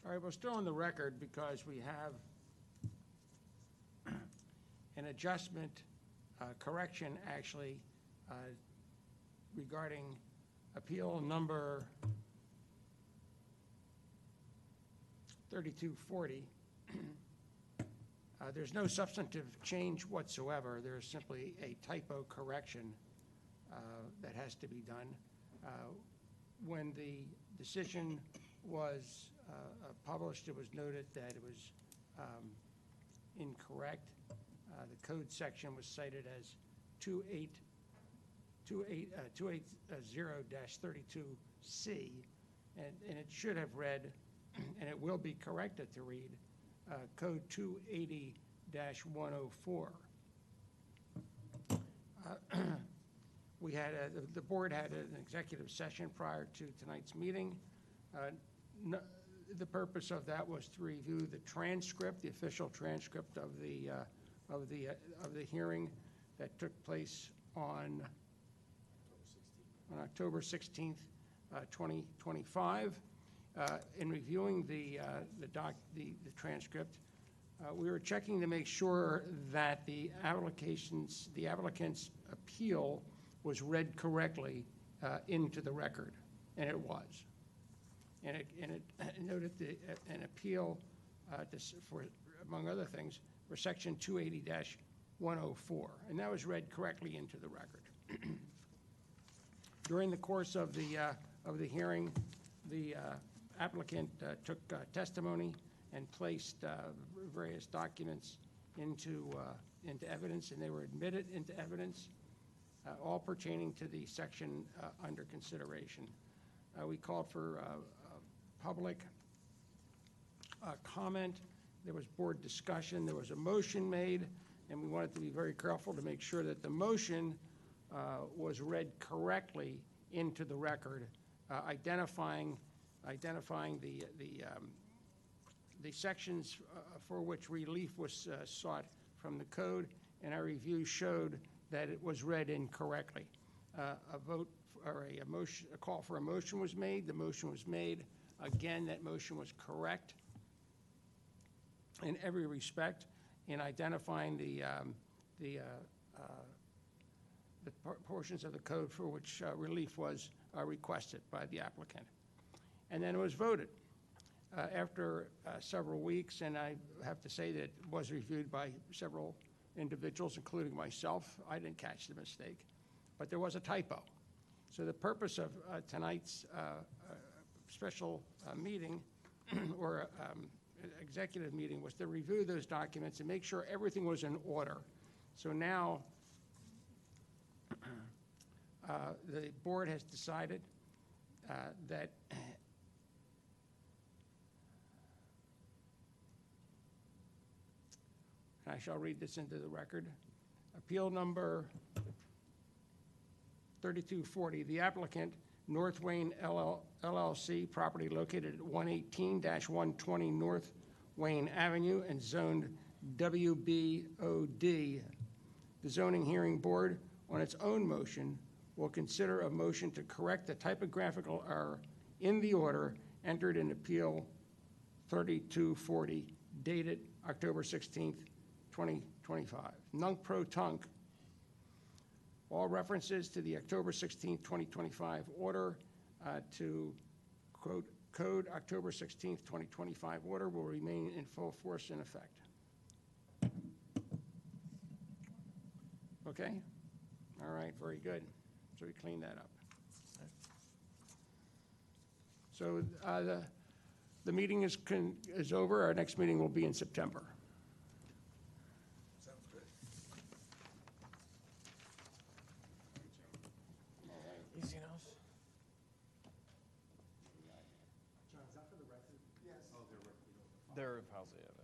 All right, we're still on the record because we have an adjustment, correction, actually, regarding appeal number 3240. There's no substantive change whatsoever. There's simply a typo correction that has to be done. When the decision was published, it was noted that it was incorrect. The code section was cited as 280-32C, and it should have read, and it will be corrected to read, code 280-104. We had, the board had an executive session prior to tonight's meeting. The purpose of that was to review the transcript, the official transcript of the hearing that took place on October 16th, 2025. In reviewing the transcript, we were checking to make sure that the applicant's appeal was read correctly into the record, and it was. And it noted an appeal for, among other things, for section 280-104, and that was read correctly into the record. During the course of the hearing, the applicant took testimony and placed various documents into evidence, and they were admitted into evidence, all pertaining to the section under consideration. We called for public comment. There was board discussion. There was a motion made, and we wanted to be very careful to make sure that the motion was read correctly into the record, identifying the sections for which relief was sought from the code, and our review showed that it was read incorrectly. A vote or a call for a motion was made. The motion was made. Again, that motion was correct in every respect in identifying the portions of the code for which relief was requested by the applicant. And then it was voted. After several weeks, and I have to say that it was reviewed by several individuals, including myself. I didn't catch the mistake, but there was a typo. So the purpose of tonight's special meeting or executive meeting was to review those documents and make sure everything was in order. So now the board has decided that I shall read this into the record. Appeal number 3240, the applicant, North Wayne LLC, property located at 118-120 North Wayne Avenue and zoned WBOD. The zoning hearing board, on its own motion, will consider a motion to correct the typographical error in the order entered in Appeal 3240, dated October 16th, 2025. Nunc pro tunc, all references to the October 16th, 2025 order to, quote, code October 16th, 2025 order will remain in full force and effect. Okay? All right, very good. So we cleaned that up. So the meeting is over. Our next meeting will be in September. Sounds good. Easy enough. John, is that for the record? Yes. They're housing it.